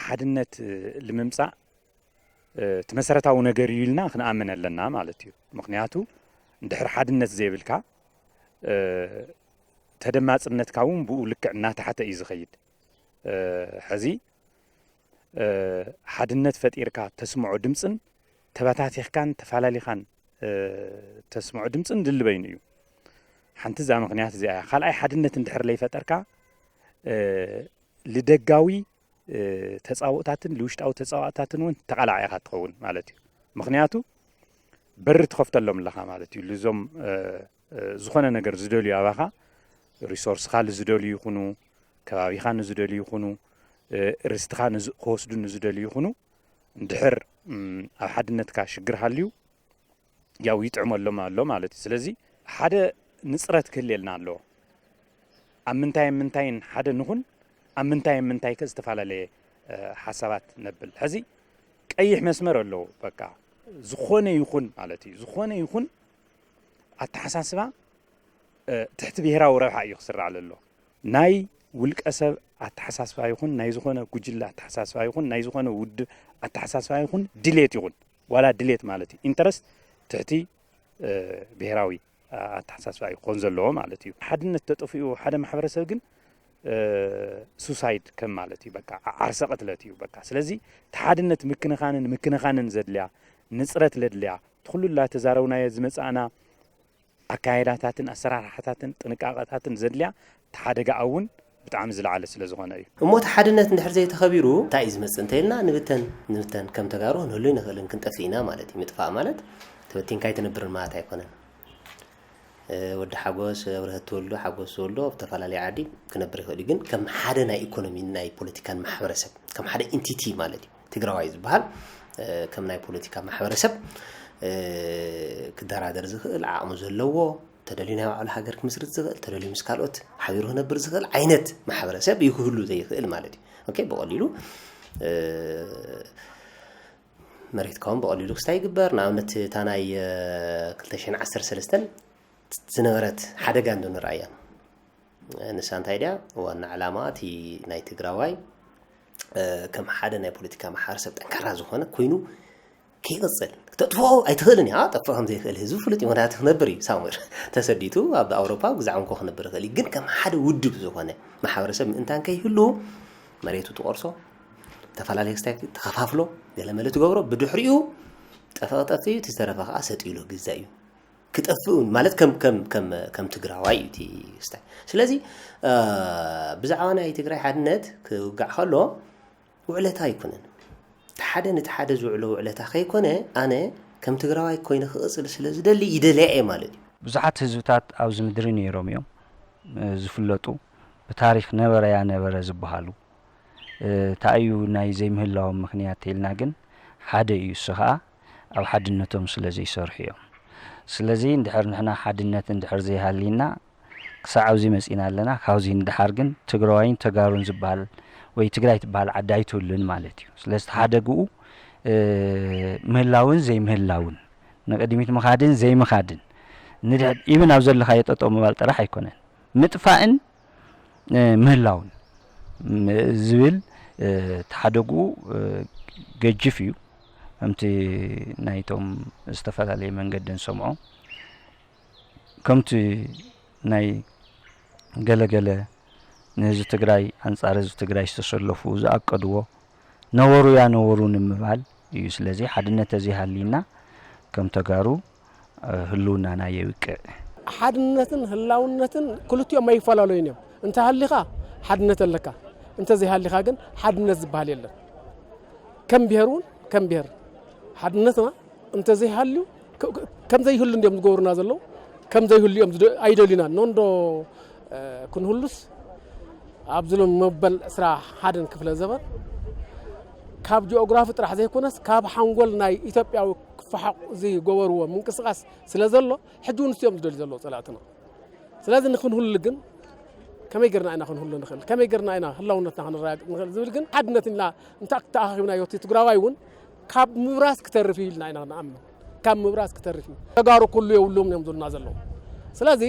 ሓድነት ልምምፃእ ተመሰረታዊ ነገር ይልና ክንኣምን ኣለና ማለት እዩ ምክንያቱ እንድሕር ሓድነት ዘይብልካ ተደማፅነትካ እውን ብኡ ልክዕ እናተሓተ እዩ ዝኸይድ ሕዚ ሓድነት ፈጢርካ ተስምዖ ድምፅን ተበታቲኽካን ተፈላለኻን ተስምዖ ድምፅን ድልበይኑ እዩ ሓንቲ እዛ ምክንያት እዚኣ ካልኣይ ሓድነት እንድሕር ዘይፈጠርካ ልደጋዊ ተፃውታትን ልውሽጣዊ ተፃዋታትን እውን ተቃላዒኻ ትኸውን ማለት እዩ ምክንያቱ በሪ ትኸፍተሎም ኣለኻ ማለት እዩ ልዞም ዝኾነ ነገር ዝደልዩ ኣባኻ ሪሶርስካ ንዝደልዩ ይኹኑ ከባቢኻ ንዝደልዩ ይኹኑ ርስትኻ ክወስዱ ንዝደልዩ ይኹኑ እንድሕር ኣብ ሓድነትካ ሽግር ሃልዩ ያው ይጥዕመሎም ኣሎ ማለት እዩ ስለዚ ሓደ ንፅረት ክህልየልና ኣለዎ ኣብ ምንታይን ሓደ ንኹን ኣብ ምንታይ ከዝተፈላለየ ሓሳባት ነብል ሕዚ ቀይሕ መስመር ኣለዎ በቃ ዝኾነ ይኹን ማለት እዩ ዝኾነ ይኹን ኣተሓሳስባ ትሕቲ ብሄራዊ ረብሓ እዩ ክስራዕ ኣሎ ናይ ውልቀ ሰብ ኣተሓሳስባ ይኹን ናይ ዝኾነ ጉጅለ ኣተሓሳስባ ይኹን ናይ ዝኾነ ውድብ ኣተሓሳስባ ይኹን ድሌት ይኹን ዋላ ድሌት ማለት እዩ ኢንተረስት ትሕቲ ብሄራዊ ኣተሓሳስባ ይኾን ዘለዎ ማለት እዩ ሓድነት ተጠፊኡ ሓደ ማሕበረሰብ ግን ሱሳይድ ከም ማለት እዩ በቃ ዓርሰ ቅትለት እዩ በቃ ስለዚ ተሓድነት ምክንኻንን ዘድልያ ንፅረት ለድልያ ትኩሉላ ተዛረብናዮ ዝመፃእና ኣካይዳታትን ኣሰራርሓታትን ጥንቃቐታትን ዘድልያ ተሓደጋ እውን ብጣዕሚ ዝለዓለ ስለ ዝኾነ እዩ እሞት ሓድነት እንድሕር ዘይተኸቢሩ እንታይ እዩ ዝመፅእ እንተይልና ንብተን ከም ተጋሩ ንህሉ ንኽእልን ክንጠፍእ ኢና ማለት እዩ ምጥፋእ ማለት ተበቲንካ ኣይትነብርን ማለት ኣይኮነን ወዲ ሓጎስ ኣብረህት ትወልዶ ሓጎስ ትወልዶ ብተፈላለየ ዓዲ ክነብር ይኽእል እዩ ግን ከም ሓደ ናይ ኢኮኖሚን ናይ ፖለቲካን ማሕበረሰብ ከም ሓደ ኢንቲቲ ማለት እዩ ትግራዋይ ዝበሃል ከም ናይ ፖለቲካ ማሕበረሰብ ክደራደር ዝኽእል ዓቕሙ ዘለዎ ተደልዩ ናይ ባዕሉ ሃገር ክምስርት ዝኽእል ተደልዩ ምስ ካልኦት ሓቢሩ ክነብር ዝኽእል ዓይነት ማሕበረሰብ እዩ ክህሉ ዘይኽእል ማለት እዩ ኦኬ ብቐሊሉ መሬትካ እውን ብቐሊሉ ክስታይ ይግበር ንኣብነት እታ ናይ 2013 ዝነበረት ሓደጋ ንርአያ ንሳ እንታይ ድያ ዋና ዕላማ እቲ ናይ ትግራዋይ ከም ሓደ ናይ ፖለቲካ ማሕበረሰብ ጠንካራ ዝኾነ ኮይኑ ከይቕፅል ክትጥፍኦ ኣይትኽእልን እያ ጠፍኦ ከም ዘይኽእል ህዝቢ ፍሉጥ ምክንያት ክነብር እዩ ሳሙር ተሰዲቱ ኣብ ኣውሮፓ ግዛዕ እንኳ ክነብር ይኽእል ግን ከም ሓደ ውድብ ዝኾነ ማሕበረሰብ ምእንታን ከይህሉ መሬቱ ትቆርሶ ተፈላለየ ክስታይ ተኸፋፍሎ ገለመለ ትገብሮ ብድሕሪኡ ጠፈጠፊ እዩ ዝተረፈ ከዓ ሰጢሉ ግዛእ እዩ ክጠፍኡ ማለት ከም ትግራዋይ እዩ እቲ ክስታይ ስለዚ ብዛዕባ ናይ ትግራይ ሓድነት ክውጋዕ ከሎ ውዕለታ ኣይኮነን ሓደ ነቲ ሓደ ዝውዕሎ ውዕለታ ከይኮነ ኣነ ከም ትግራዋይ ኮይነ ክቕፅል ስለ ዝደሊ ይደልያ እየ ማለት እዩ ብዙሓት ህዝብታት ኣብዚ ምድሪ ነይሮም እዮም ዝፍለጡ ብታሪክ ነበረ ዝበሃሉ ታዩ ናይ ዘይምህላዎም ምክንያት ኢልና ግን ሓደ እዩ እሱ ከዓ ኣብ ሓድነቶም ስለ ዘይሰርሑ እዮም ስለዚ እንድሕር ንሕና ሓድነት እንድሕር ዘይሃሊና ክሳብ ኣብዚ መፂና ኣለና ካብዚ እንድሓር ግን ትግራዋይን ተጋሩን ዝበሃል ወይ ትግራይ ትበሃል ዓዲ ኣይትህሉን ማለት እዩ ስለዚ ተሓደግኡ ምህላውን ዘይምህላውን ንቅድሚት ምኻድን ዘይምኻድን ኢብን ኣብ ዘለኻዮ ጠጠው ምባል ጥራሕ ኣይኮነን ምጥፋእን ምህላውን ዝብል ተሓደግኡ ገጅፍ እዩ ከምቲ ናይቶም ዝተፈላለዩ መንገድን ሰምዖ ከምቲ ናይ ገለገለ ንህዝቢ ትግራይ አንጻር ህዝቢ ትግራይ ዝተሰለፉ ዝኣቀድዎ ነበሩ ንምባል እዩ። ስለዚ ሓድነት ተዘይሃሊና ከም ተጋሩ ህልውናና የውቅዕ። ሓድነትን ህላውነትን ክልቲኦም ኣይፈላለዩን እዮም። እንተ ሃሊኻ ሓድነት ኣለካ፣ እንተ ዘይሃሊኻ ግን ሓድነት ዝበሃል የለን። ከም ብሄሩን ከም ብሄር ሓድነትና እንተ ዘይሃልዩ ከም ዘይህሉ እንዲኦም ዝገብሩና ዘለው ከም ዘይህሉ እዮም ኣይደሊና ኖንዶ ክንህሉስ ኣብዝሎም መበል 21 ክፍለ ዘመን ካብ ጂኦግራፊ ጥራሕ ዘይኮነስ ካብ ሓንጎል ናይ ኢትዮጵያዊ ክፈሓቅ እዚ ገበርዎ ምንቅስቃስ ስለ ዘሎ ሕጂ እውን እስዮም ዝደልዩ ዘሎ ፀላእትና። ስለዚ ንክንህሉ ግን ከመይ ጌርና ኢና ክንህሉ ንኽእል፣ ከመይ ጌርና ኢና ህላውነትና ክንረጋግፅ ንኽእል ዝብል ግን ሓድነት ኢልና እንታይ ተኣኺብና ዮቲ ትግራዋይ እውን ካብ ምብራስ ክተርፍ ኢልና ኢና ንኣምን። ካብ ምብራስ ክተርፍ ተጋሩ ኩሉ የብሉም እዮም ዝብሉና ዘለው። ስለዚ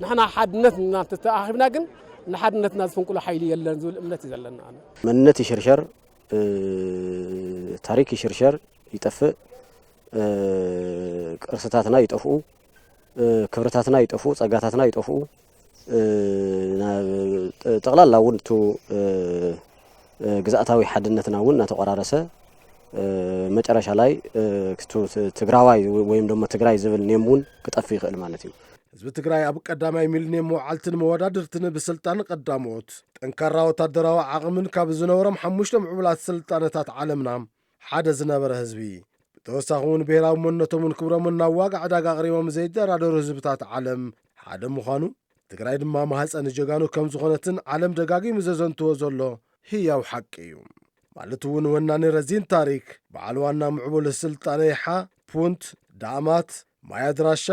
ንሕና ሓድነት ኢና ተኣኺብና ግን ንሓድነትና ዝፍንቅሎ ሓይሊ የለን ዝብል እምነት እዩ ዘለና። መንነት ይሽርሸር፣ ታሪክ ይሽርሸር፣ ይጠፍእ፣ ቅርስታትና ይጠፍኡ፣ ክብርታትና ይጠፍኡ፣ ጸጋታትና ይጠፍኡ። ጠቕላላ እውን ቱ ግዛእታዊ ሓድነትና እውን እናተቆራረሰ መጨረሻ ላይ ትግራዋይ ወይም ደግሞ ትግራይ ዝብል ኔም እውን ክጠፍእ ይኽእል ማለት እዩ። ህዝቢ ትግራይ ኣብ ቀዳማይ ሚሊኒየም መዓልትን መወዳድርትን ብስልጣን ቀዳሞት ጠንካራ ወታደራዊ ዓቕምን ካብ ዝነበሮም 5 ምዕቡላት ስልጣነታት ዓለምና ሓደ ዝነበረ ህዝቢ ብተወሳኺ እውን ብሔራዊ መንነቶምን ክብሮምን ናብ ዋጋዕ ዕዳጋ ኣቕሪቦም ዘይደራደሩ ህዝብታት ዓለም ሓደ ምዃኑ ትግራይ ድማ ማህፀን ጀጋኑ ከም ዝኾነትን ዓለም ደጋጊሙ ዘዘንትዎ ዘሎ ህያው ሓቂ እዩ። ማለት እውን ወናኒ ረዚን ታሪክ በዓል ዋና ምዕቡል ስልጣነ ይሓ፣ ፑንት፣ ዳእማት፣ ማያድራሻ፣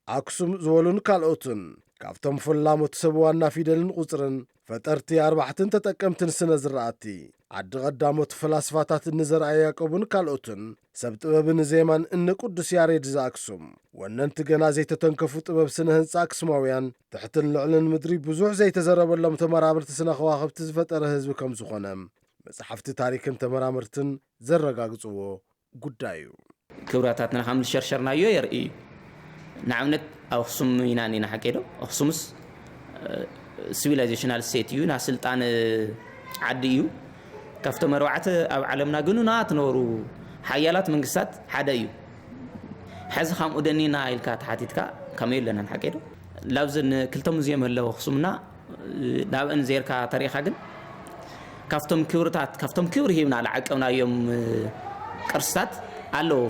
ኣክሱም ዝበሉን ካልኦትን ካብቶም ፍላሞት ሰብ ዋና ፊደልን ቁፅርን ፈጠርቲ 4 ተጠቀምትን ስነ ዝረኣቲ ዓዲ ቀዳሞት ፈላስፋታት እንዘርኣየ ያዕቆብን ካልኦትን ሰብ ጥበብን ዜማን እነ ቅዱስ ያሬድ ዘኣክሱም ወነንቲ ገና ዘይተተንከፉ ጥበብ ስነ ህንፃ ኣክሱማውያን ትሕትን ልዕልን ምድሪ ብዙሕ ዘይተዘረበሎም ተመራምርቲ ስነ ከዋኽብቲ ዝፈጠረ ህዝቢ ከም ዝኾነ መጽሓፍቲ ታሪክን ተመራምርትን ዘረጋግጽዎ ጉዳይ እዩ። ክብራታትና ከም ዝሸርሸርናዮ የርኢ እዩ። ንኣብነት ኣክሱም ኢና ኒና ሓቂዶ ኣክሱምስ ሲቪላይዜሽናል ስቴት እዩ፣ ናይ ስልጣን ዓዲ እዩ። ካብቶም 4 ኣብ ዓለምና ግኑናት ነበሩ ሓያላት መንግስታት ሓደ እዩ። ሕዚ ከምኡ ደኒና ኢልካ ተሓቲትካ ከመይ ኣለናን ሓቂዶ ላብዘን 2 ሙዚየም ኣለዎ ኣክሱምና ናብአን ዜርካ ታሪኻ ግን ካብቶም ክብርታት ካብቶም ክብሪ ሂብና ለዓቀብናዮም ቅርስታት ኣለዎ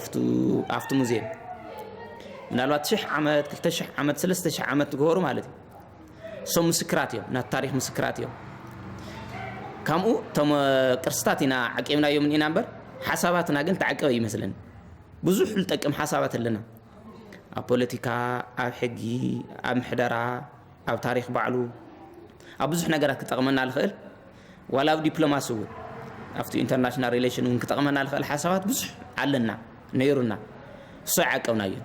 ኣብቲ ሙዚየም ምናልባት 1000 ዓመት 2000 ዓመት 3000 ዓመት ዝገበሩ ማለት እዩ። እሶም ምስክራት እዮም፣ ናይ ታሪክ ምስክራት እዮም። ከምኡ እቶም ቅርስታት ኢና ዓቂብናዮም ኢና እምበር ሓሳባትና ግን ተዓቀበ ይመስለኒ። ብዙሕ ዝጠቅም ሓሳባት ኣለና ኣብ ፖለቲካ፣ ኣብ ሕጊ፣ ኣብ ምሕደራ፣ ኣብ ታሪክ ባዕሉ ኣብ ብዙሕ ነገራት ክጠቕመና ልኽእል ዋላ ኣብ ዲፕሎማሲ እውን ኣብቲ ኢንተርናሽናል ሪሌሽን እውን ክጠቕመና ልኽእል ሓሳባት ብዙሕ ኣለና ነይሩና። እሶ ዓቀብና እዮም።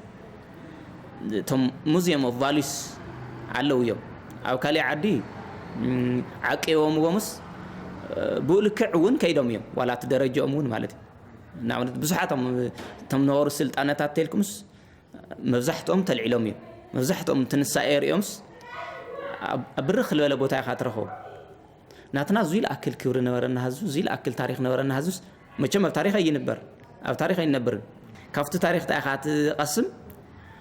እቶም ሙዚየም ኦፍ ቫሉስ ኣለዉ እዮም። ኣብ ካሊእ ዓዲ ዓቂቦምዎምስ ብኡ ልክዕ እውን ከይዶም እዮም ዋላ እቲ ደረጃኦም እውን ማለት እዩ። ንኣብነት ብዙሓቶም እቶም ነበሩ ስልጣነታት ተልኩምስ መብዛሕትኦም ተልዒሎም እዮም። መብዛሕትኦም ትንሳኤ ሪኦምስ ኣብ ብርኽ ዝበለ ቦታ ኢኻ ትረኽቦ። ናትና እዙይ ለኣክል ክብሪ ነበረና ህዝቢ፣ እዙይ ለኣክል ታሪክ ነበረና ህዝብስ መቸም ኣብ ታሪክ ኣይንበር፣ ኣብ ታሪክ ኣይንነብርን። ካብቲ ታሪክ ታኢኻ ትቐስም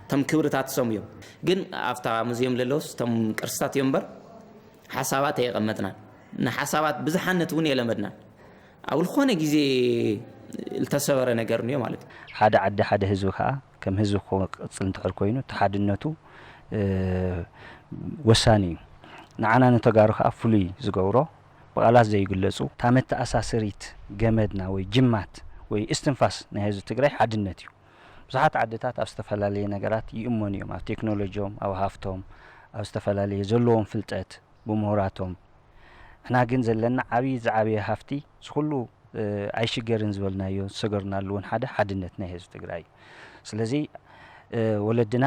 እቶም ክብርታት ሶም እዮም። ግን ኣብታ ሙዚየም ዘለውስ እቶም ቅርስታት እዮም እምበር ሓሳባት ኣይቐመጥናን፣ ንሓሳባት ብዝሓነት እውን የለመድናን። ኣብ ዝኾነ ግዜ ዝተሰበረ ነገር እንዮ ማለት እዩ። ሓደ ዓዲ ሓደ ህዝቢ ከዓ ከም ህዝቢ ክቅፅል እንትሕር ኮይኑ ተሓድነቱ ወሳኒ እዩ። ንዓና ንተጋሩ ከዓ ፍሉይ ዝገብሮ ብቃላት ዘይግለጹ እታ መተኣሳሰሪት ገመድና ወይ ጅማት ወይ እስትንፋስ ናይ ህዝቢ ትግራይ ሓድነት እዩ። ብዙሓት ዓድታት ኣብ ዝተፈላለየ ነገራት ይእመኑ እዮም፣ ኣብ ቴክኖሎጂዮም፣ ኣብ ሃፍቶም፣ ኣብ ዝተፈላለየ ዘለዎም ፍልጠት ብምሁራቶም። ንሕና ግን ዘለና ዓብዪ ዝዓበየ ሃፍቲ ዝኩሉ ኣይሽገርን ዝበልናዮ ዝሰገርናሉ እውን ሓደ ሓድነት ናይ ህዝቢ ትግራይ እዩ። ስለዚ ወለድና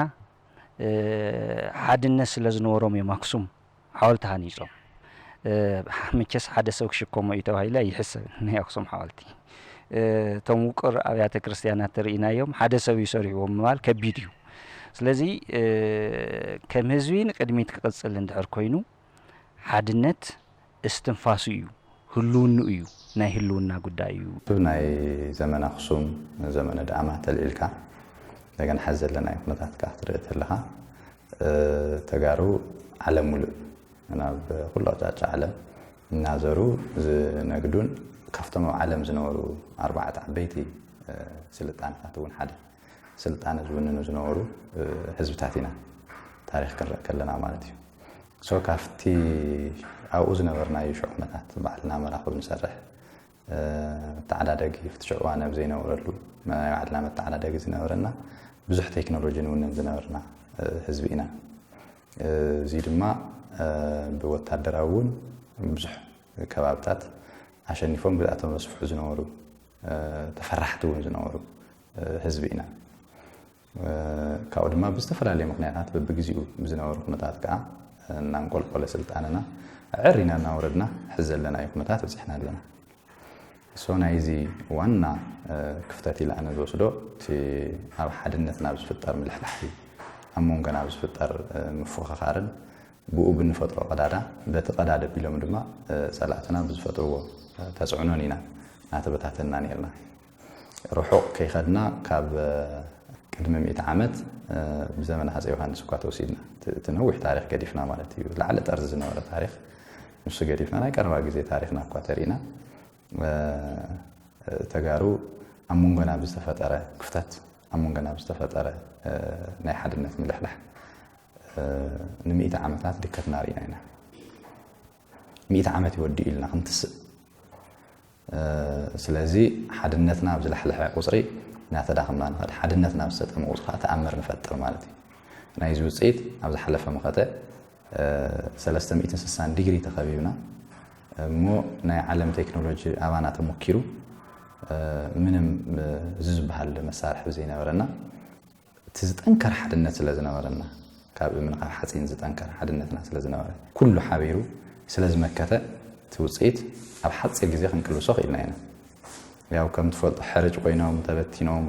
ሓድነት ስለ ዝነበሮም እዮም ኣክሱም ሓወልቲ ሃኒፆም። መቸስ ሓደ ሰብ ክሽከሞ እዩ ተባሂለ ይሕሰብ ናይ ኣክሱም ሓወልቲ እቶም ውቅር ኣብያተ ክርስቲያናት ተርእናዮም ሓደ ሰብ ይሰርሕዎም ምባል ከቢድ እዩ ስለዚ ከም ህዝቢ ንቅድሚት ክቅፅል እንድሕር ኮይኑ ሓድነት እስትንፋሱ እዩ ህልውኑ እዩ ናይ ህልውና ጉዳይ እዩ ናይ ዘመን ኣክሱም ዘመነ ዳዕማ ተልዒልካ እንደገና ሓዝ ዘለና ኩነታት ካ ክትርኢ ተለኻ ተጋሩ ዓለም ሙሉእ ናብ ኩሉ ኣቅጣጫ ዓለም እናዘሩ ዝነግዱን ካብቶም ኣብ ዓለም ዝነበሩ 4 ዓበይቲ ስልጣነታት እውን ሓደ ስልጣነ ዝውንኑ ዝነበሩ ህዝብታት ኢና ታሪክ ክንርኢ ከለና ማለት እዩ ሶ ካፍቲ ኣብኡ ዝነበርናዮ ሽዑነታት ባዕልና መራኸብ ንሰርሕ ተዓዳደጊ ፍትሽዕዋ ናብ ዘይነበረሉ ናይ ባዕልና መተዓዳደጊ ዝነበረና ብዙሕ ቴክኖሎጂ ንውንን ዝነበርና ህዝቢ ኢና እዚ ድማ ብወታደራዊ እውን ብዙሕ ከባብታት ኣሸኒፎም ግዛኣቶም መስፍሑ ዝነበሩ ተፈራሕቲ እውን ዝነበሩ ህዝቢ ኢና ካብኡ ድማ ብዝተፈላለዩ ምክንያታት በብግዚኡ ብዝነበሩ ኩነታት ከዓ እናንቆልቆለ ስልጣንና ዕሪና እናውረድና ሕዚ ዘለና ኩነታት በፂሕና ኣለና ሶ ናይዚ ዋና ክፍተት ኢላ ኣነ ዝወስዶ እቲ ኣብ ሓድነትና ብዝፍጠር ምልሕልሕ ኣብ ሞንጎና ብዝፍጠር ምፍኽኻርን ብኡ ብንፈጥሮ ቀዳዳ በቲ ቀዳዳ ቢሎም ድማ ፀላእትና ብዝፈጥርዎ ተፅዕኖን ኢና ናተበታተና ነርና ርሑቕ ከይኸድና ካብ ቅድሚ 100 ዓመት ብዘመን ሃፀይ ዮሃንስ እኳ ተወሲድና ትነዊሕ ታሪክ ገዲፍና ማለት እዩ ላዕለ ጠርዚ ዝነበረ ታሪክ ንሱ ገዲፍና ናይ ቀረባ ግዜ ታሪክና እኳ ተሪእና ተጋሩ ኣብ ሞንጎና ብዝተፈጠረ ክፍተት ኣብ ሞንጎና ብዝተፈጠረ ናይ ሓድነት ምልሕልሕ ን100 ዓመታት ድከትና ርኢና ኢና 100 ዓመት ይወዲኡ ኢልና ክንትስእ ስለዚ ሓድነትና ብዝለሕልሐ ቁፅሪ እናተዳኸምና ንኸድ ሓድነትና ብዝሰጠመ ቁፅሪ ከዓ ተኣምር ንፈጥር ማለት እዩ ናይዚ ውፅኢት ኣብ ዝሓለፈ መኸተ 360 ዲግሪ ተኸቢብና እሞ ናይ ዓለም ቴክኖሎጂ ኣባና ተሞኪሩ ምንም ዝበሃል መሳርሒ ዘይነበረና እቲ ዝጠንከር ሓድነት ስለ ዝነበረና ካብ እምን ካብ ሓፂን ዝጠንከር ሓድነትና ስለ ዝነበረ ኩሉ ሓቢሩ ስለ ዝመከተ እቲ ውፅኢት ኣብ ሓፂር ግዜ ክንቅልብሶ ክኢልና ኢና ያው ከም ትፈልጡ ሕርጭ ኮይኖም ተበቲኖም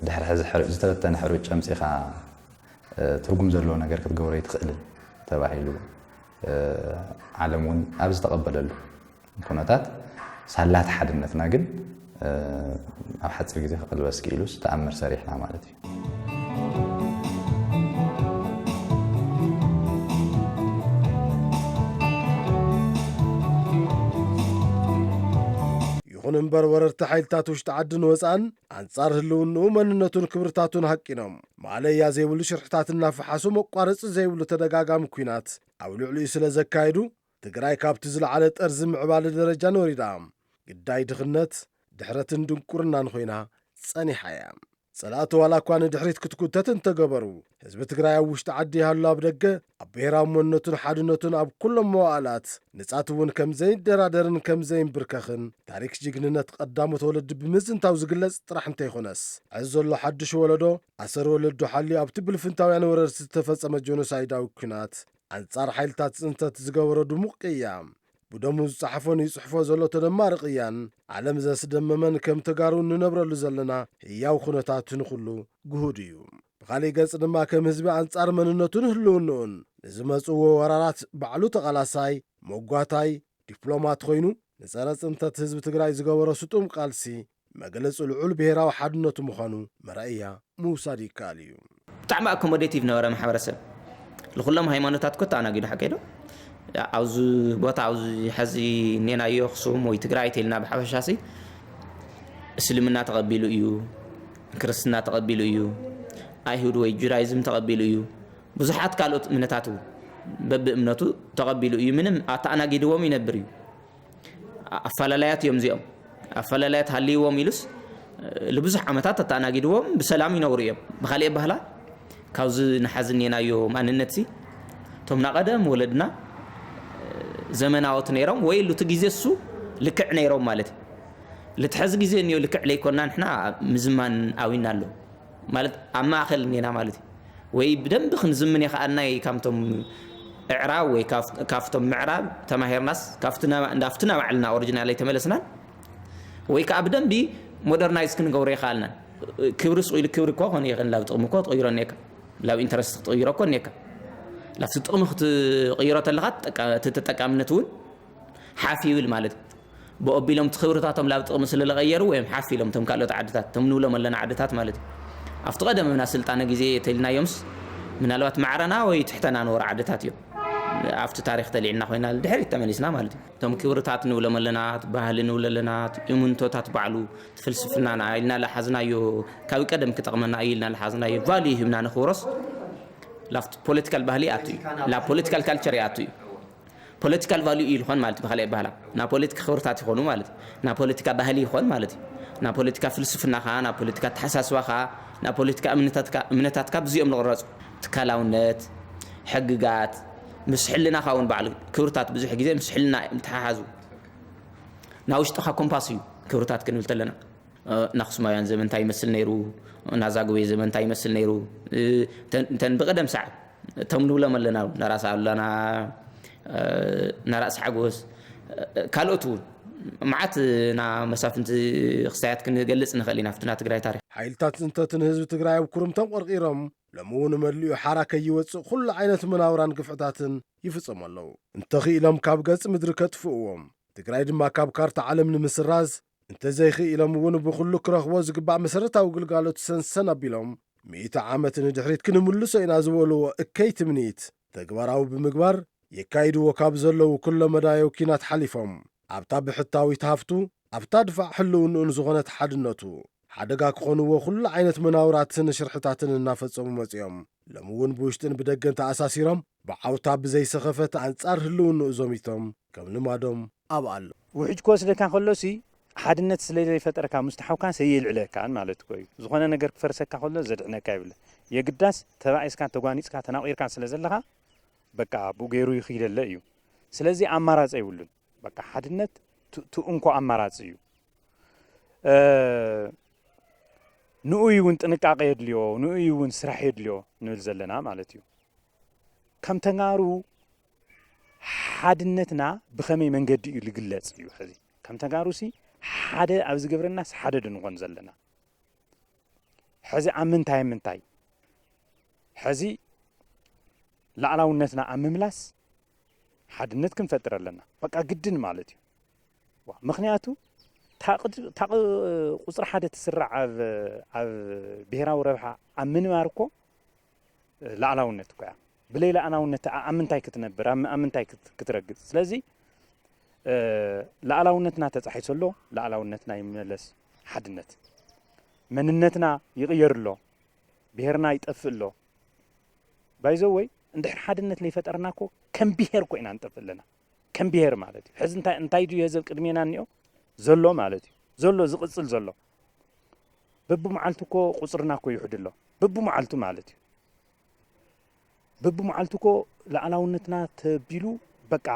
ድሕሪ ሕዚ ዝተበተነ ሕርጭ ጨምፂኻ ትርጉም ዘለዎ ነገር ክትገብሮ ይትኽእልን ተባሂሉ ዓለም እውን ኣብ ዝተቐበለሉ ኩነታት ሳላት ሓድነትና ግን ኣብ ሓፂር ግዜ ክቅልበስ ክኢሉስ ተኣምር ሰሪሕና ማለት እዩ ይኹን እምበር ወረርቲ ሓይልታት ውሽጢ ዓድን ወፃን ኣንጻር ህልውንኡ መንነቱን ክብርታቱን ሃቂኖም ማለያ ዘይብሉ ሽርሕታት እናፈሓሱ መቋረፂ ዘይብሉ ተደጋጋሚ ኩናት ኣብ ልዕሊኡ ስለ ዘካይዱ ትግራይ ካብቲ ዝለዓለ ጠርዚ ምዕባለ ደረጃ ንወሪዳ ግዳይ ድኽነት ድሕረትን ድንቁርናን ኮይና ጸኒሓ እያ ጸላእቲ ዋላ እኳ ንድሕሪት ክትኩተት እንተገበሩ ህዝቢ ትግራይ ኣብ ውሽጢ ዓዲ ይሃሉ ኣብ ደገ ኣብ ብሔራዊ መንነቱን ሓድነቱን ኣብ ኩሎም መዋእላት ንጻት እውን ከም ዘይደራደርን ከም ዘይንብርከኽን ታሪክ ጅግንነት ቀዳሞት ወለዲ ብምዝንታው ዝግለጽ ጥራሕ እንተይኮነስ ሕዚ ዘሎ ሓድሽ ወለዶ ኣሰር ወለዱ ሓልዩ ኣብቲ ብልፍንታውያን ወረርቲ ዝተፈጸመ ጆኖሳይዳዊ ኩናት ኣንጻር ሓይልታት ጽንተት ዝገበሮ ድሙቕ ቅያ ብደሙ ዝጸሓፎን ይጽሕፎ ዘሎ ተደማሪ ቅያን ዓለም ዘስደመመን ከም ተጋሩ ንነብረሉ ዘለና ህያው ኩነታት ንኹሉ ግሁድ እዩ ብኻሊእ ገጽ ድማ ከም ህዝቢ ኣንጻር መንነቱን ህልውንኡን ንዝመጽዎ ወራራት ባዕሉ ተቓላሳይ መጓታይ ዲፕሎማት ኮይኑ ንጸረ ጽንተት ህዝቢ ትግራይ ዝገበሮ ስጡም ቃልሲ መግለፂ ልዑል ብሔራዊ ሓድነቱ ምዃኑ መርአያ ምውሳድ ይከኣል እዩ ብጣዕሚ ኣኮሞዴቲቭ ነበረ ማሕበረሰብ لخلهم هيمانوتات كنت أنا قيل حكيله عاوز بوت عاوز حزي نينا يخصم ويتقرأي تلنا بحبشاسي اسلمنا تقبلوا يو كريستنا تقبلوا يو أيهود ويجرايزم تقبلوا يو بزحات قالوا منتاتو بب منتو تقبلوا يو منهم أتانا قيدوا ينبريو أفلالات يوم زيهم أفلالات هاللي وميلس لبزح عمتات أتانا قيدوا بسلام ينوريهم بخليه بهلا كاوز نحزنينا يوم أننتي تومنا قدم ولدنا زمناوت نيرهم ويلو تجيزسو لكع نيرهم مالتي لتحز جيزين يو لكع ليكونا نحنا مزمان أوينا له مالت أما أخل نينا مالتي ويبدم بخن زمن يخأنا كامتم إعراب وكافتم معراب تماهير ناس كافتنا معلنا أورجينالي تملسنا ወይ ከዓ ብደንቢ ሞደርናይዝ ክንገብሮ ይኽእልና ክብሪ ስኢሉ ክብሪ እኮ ኾነ ይኽእል ላብ ጥቕሚ እኮ ትቕይሮ እኒካ ላብ ኢንተረስት ክትቕይሮ እኮ እኒካ ላብቲ ጥቕሚ ክትቕይሮ ተለኻ ተጠቃምነት እውን ሓፍ ይብል ማለት እዩ ብኦቢሎም እቲ ክብርታቶም ላብ ጥቕሚ ስለለቐየሩ ወይም ሓፍ ኢሎም ቶም ካልኦት ዓድታት ቶም ንብሎም ኣለና ዓድታት ማለት እዩ ኣብቲ ቀደምና ስልጣነ ግዜ ተኢልናዮምስ ምናልባት ማዕረና ወይ ትሕተና ነበሩ ዓድታት እዮም ኣብቲ ታሪክ ተሊዕና ኮይና ድሕሪት ተመሊስና ማለት እዩ እቶም ክብርታት ንብሎም ኣለና ባህሊ ንብል ኣለና እሙንቶታት ባዕሉ ፍልስፍናና ኢልና ዝሓዝናዮ ካብ ቀደም ክጠቕመና ኢልና ዝሓዝናዮ ቫልዩ ሂብና ንኽብሮስ ላፍቲ ፖለቲካል ባህሊ ኣቱ እዩ ላ ፖለቲካል ካልቸር ኣቱ እዩ ፖለቲካል ቫልዩ ይልኾን ማለት ብኻልእ ይበሃላ ና ፖለቲካ ክብርታት ይኾኑ ማለት ና ፖለቲካ ባህሊ ይኾን ማለት እዩ ና ፖለቲካ ፍልስፍናኻ ና ፖለቲካ ተሓሳስባኻ ና ፖለቲካ እምነታትካ ብዚኦም ዝቕረፁ ትካላውነት ሕግጋት ምስ ሕልናኻ እውን ባዕሉ ክብርታት ብዙሕ ግዜ ምስ ሕልና እምተሓሓዙ ና ውሽጥኻ ኮምፓስ እዩ ክብርታት ክንብል ተለና ናክሱማውያን ዘመን እንታይ ይመስል ነይሩ ናዛጉዌ ዘመን እንታይ ይመስል ነይሩ እንተን ብቀደም ሰዓት እቶም ንብሎም ኣለና ናራስ ኣለና ናራስ ሓጎስ ካልኦት እውን መዓት ና መሳፍንቲ ክሳያት ክንገልጽ ንኽእል ኢና ፍትና ትግራይ ታሪክ ሓይልታት እንተትን ህዝቢ ትግራይ ኣብ ኩርምቶም ቆርቂሮም ለምውን መሊኡ ሓራ ከይወፅእ ኩሉ ዓይነት መናውራን ግፍዕታትን ይፍጽሙ ኣለዉ እንተኽኢሎም ካብ ገጽ ምድሪ ከጥፍእዎም ትግራይ ድማ ካብ ካርታ ዓለም ንምስራዝ እንተዘይኽኢሎም እውን ብኩሉ ክረኽቦ ዝግባእ መሰረታዊ ግልጋሎት ሰንሰን ኣቢሎም 100 ዓመት ንድሕሪት ክንምልሶ ኢና ዝበልዎ እከይ ትምኒት ተግባራዊ ብምግባር የካይድዎ ካብ ዘለዉ ኩሎ መዳየው ኪናት ሓሊፎም ኣብታ ብሕታዊት ሃፍቱ ኣብታ ድፋዕ ሕልውንኡን ዝኾነት ሓድነቱ ሓደጋ ክኾንዎ ኩሉ ዓይነት መናውራትን ሽርሕታትን እናፈጸሙ መጺኦም ሎሚ እውን ብውሽጥን ብደገን ተኣሳሲሮም ብዓውታ ብዘይሰኸፈት ኣንጻር ህልውንኡ ዞሚቶም ከም ልማዶም ኣብ ኣሎ ውሕጅ ክወስደካ ከሎሲ ሓድነት ስለዘይፈጠረካ ሙስተሓውካን ሰየልዕለካን ማለት እዩ ዝኾነ ነገር ክፈርሰካ ከሎ ዘድዕነካ ይብለ የግዳስ ተባዒስካ ተጓኒፅካ ተናቂርካ ስለ ዘለኻ በቃ ብገይሩ ይኽይደለ እዩ ስለዚ ኣማራፂ ይብሉን በቃ ሓድነት ትእንኮ ኣማራፂ እዩ ንኡይ እውን ጥንቃቄ የድልዮ ንኡይ እውን ስራሕ የድልዮ ንብል ዘለና ማለት እዩ ከም ተጋሩ ሓድነትና ብኸመይ መንገዲ እዩ ዝግለጽ እዩ ሕዚ ከም ተጋሩሲ ሓደ ኣብ ዝገብረናስ ሓደ ድንኾን ዘለና ሕዚ ኣብ ምንታይ ሕዚ ላዕላውነትና ኣብ ምምላስ ሓድነት ክንፈጥር ኣለና በቃ ግድን ማለት እዩ ምክንያቱ ቁፅሪ ሓደ ትስራዕ ኣብ ብሄራዊ ረብሓ ኣብ ምንባር እኮ ላዕላውነት እኮ እያ ብለይ ላዕላውነት ኣብ ምንታይ ክትነብር ኣብ ምንታይ ክትረግፅ ስለዚ ላዕላውነትና ተጻሒሰሎ ላዕላውነትና ይመለስ ሓድነት መንነትና ይቕየርሎ ብሄርና ይጠፍእሎ ባይዘወይ እንድሕር ሓድነት ለይፈጠርናኮ ከም ብሄር ኮይና ንጠፍእ ኣለና ከም ብሄር ማለት እዩ ሕዚ እንታይ ድዩ ህዝብ ቅድሜና እኒኦ ዘሎ ማለት እዩ ዘሎ ዝቕፅል ዘሎ በብመዓልቱ እኮ ቁፅርና እኮ ይውሕድሎ በብመዓልቱ ማለት እዩ በብመዓልቱ እኮ ላዕላውነትና ተቢሉ በቃ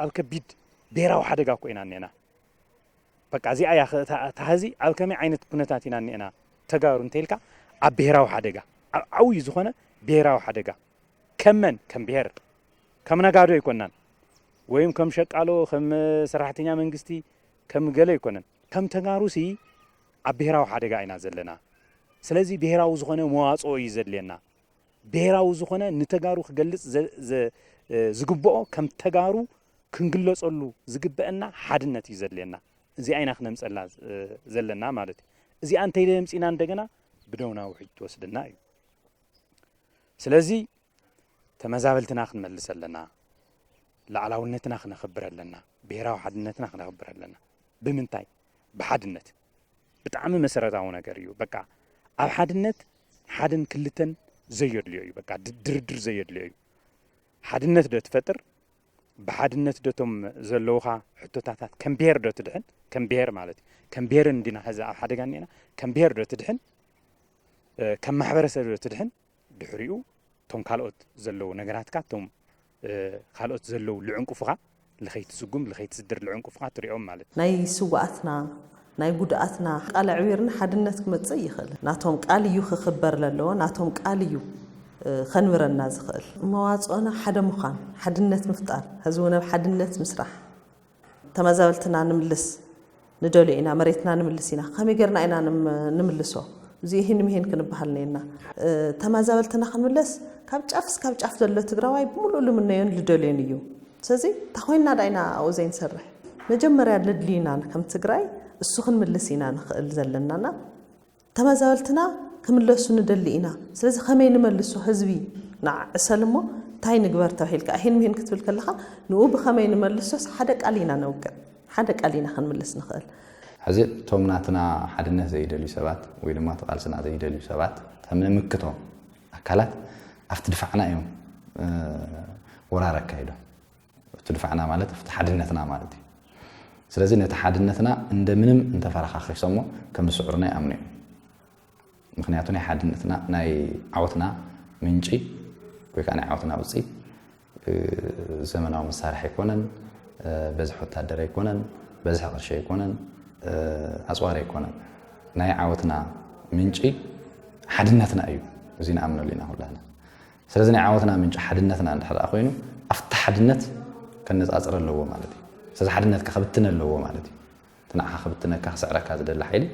ኣብ ከቢድ ብሄራዊ ሓደጋ ኮይና እኒአና በቃ እዚኣ እያ ታህዚ ኣብ ከመይ ዓይነት ኩነታት ኢና እኒአና ተጋሩ እንተይልካ ኣብ ብሄራዊ ሓደጋ ኣብ ዓብዪ ዝኾነ ብሄራዊ ሓደጋ ከመን ከም ብሄር ከም ነጋዶ ይኮናን ወይም ከም ሸቃሎ ከም ሰራሕተኛ መንግስቲ ከም ገለ ይኮነን ከም ተጋሩሲ ኣብ ብሄራዊ ሓደጋ ኢና ዘለና ስለዚ ብሄራዊ ዝኾነ መዋፅኦ እዩ ዘድልየና ብሄራዊ ዝኾነ ንተጋሩ ክገልጽ ዝግብኦ ከም ተጋሩ ክንግለጸሉ ዝግበአና ሓድነት እዩ ዘድልየና እዚ አይና ክነምፀላ ዘለና ማለት እዩ እዚኣ እንተይደምፂና እንደገና ብደውና ውሕጅ ትወስደና እዩ ስለዚ ተመዛበልትና ክንመልስ ኣለና ላዕላውነትና ክነኽብር ኣለና ብሄራዊ ሓድነትና ክነኽብር ኣለና ብምንታይ ብሓድነት ብጣዕሚ መሰረታዊ ነገር እዩ በቃ ኣብ ሓድነት ሓደን ክልተን ዘየድልዮ እዩ በቃ ድርድር ዘየድልዮ እዩ ሓድነት ዶ ትፈጥር ብሓድነት ዶቶም ዘለውኻ ሕቶታታት ከም ብሄር ዶ ትድሕን ከም ብሄር ማለት እዩ ከም ብሄር እንዲና ሕዚ ኣብ ሓደጋ እኒአና ከም ብሄር ዶ ትድሕን ከም ማሕበረሰብ ዶ ትድሕን ድሕሪኡ ቶም ካልኦት ዘለዉ ነገራትካ ቶም ካልኦት ዘለዉ ልዕንቁፍኻ ልኸይትስጉም ልኸይትስድር ልዕንቁፍኻ ትሪኦም ማለት ናይ ስዋኣትና ናይ ጉድኣትና ቃል ዕቢርና ሓድነት ክመጽእ ይኽእል ናቶም ቃል እዩ ክኽበር ዘለዎ ናቶም ቃል እዩ ከንብረና ዝኽእል መዋፅኦና ሓደ ምዃን ሓድነት ምፍጣር ህዝቡና ሓድነት ምስራሕ ተመዛበልትና ንምልስ ندولي إنا مريتنا نملسينا خمي قرنا إنا نملسو زي هين مهين كنبحال نينا تمازابلتنا خنملس كاب جاف دلو تقراواي بمولو لمنيون لدولينيو سازي تخوينا داينا أوزين سرح مجمريا لدلينا كم تقراي السخن ملسينا نخل زلنانا تمازابلتنا كملسو ندلينا سلازي خمي نملسو حزبي نع سلمو تاي نقبر توحيلك هين مهين كتبلك لها نو بخمي نملسو حدك علينا نوقع حدك علينا خنملس نخل حزي تومناتنا حدنا زي دليو سبات ويلو ما تقالسنا زي دليو سبات تمن مكتو أكلات أفتدفعنا يوم ورارك كيدو أفتدفعنا مالت أفتحدنتنا مالتي سلازي نتحدنتنا عند منم أنت فرخ أخي سمو كم سعرنا أمني مخنياتنا حدنتنا ناي عوتنا منجي وكان عوتنا بسيط زمناو مسارح يكونن بزح التدري يكونن بزح قرش يكونن أصوار يكونن ناي عوتنا منجي حدنتنا أيو زين أمنوا لنا هلنا سلازي ناي عوتنا منجي حدنتنا عند حدا أخوينو أفتح حدنت كنت أزر اللو مالتي سلازي حدنت كخبتنا اللو مالتي تنعها خبتنا كسعرك هذا دل حيلي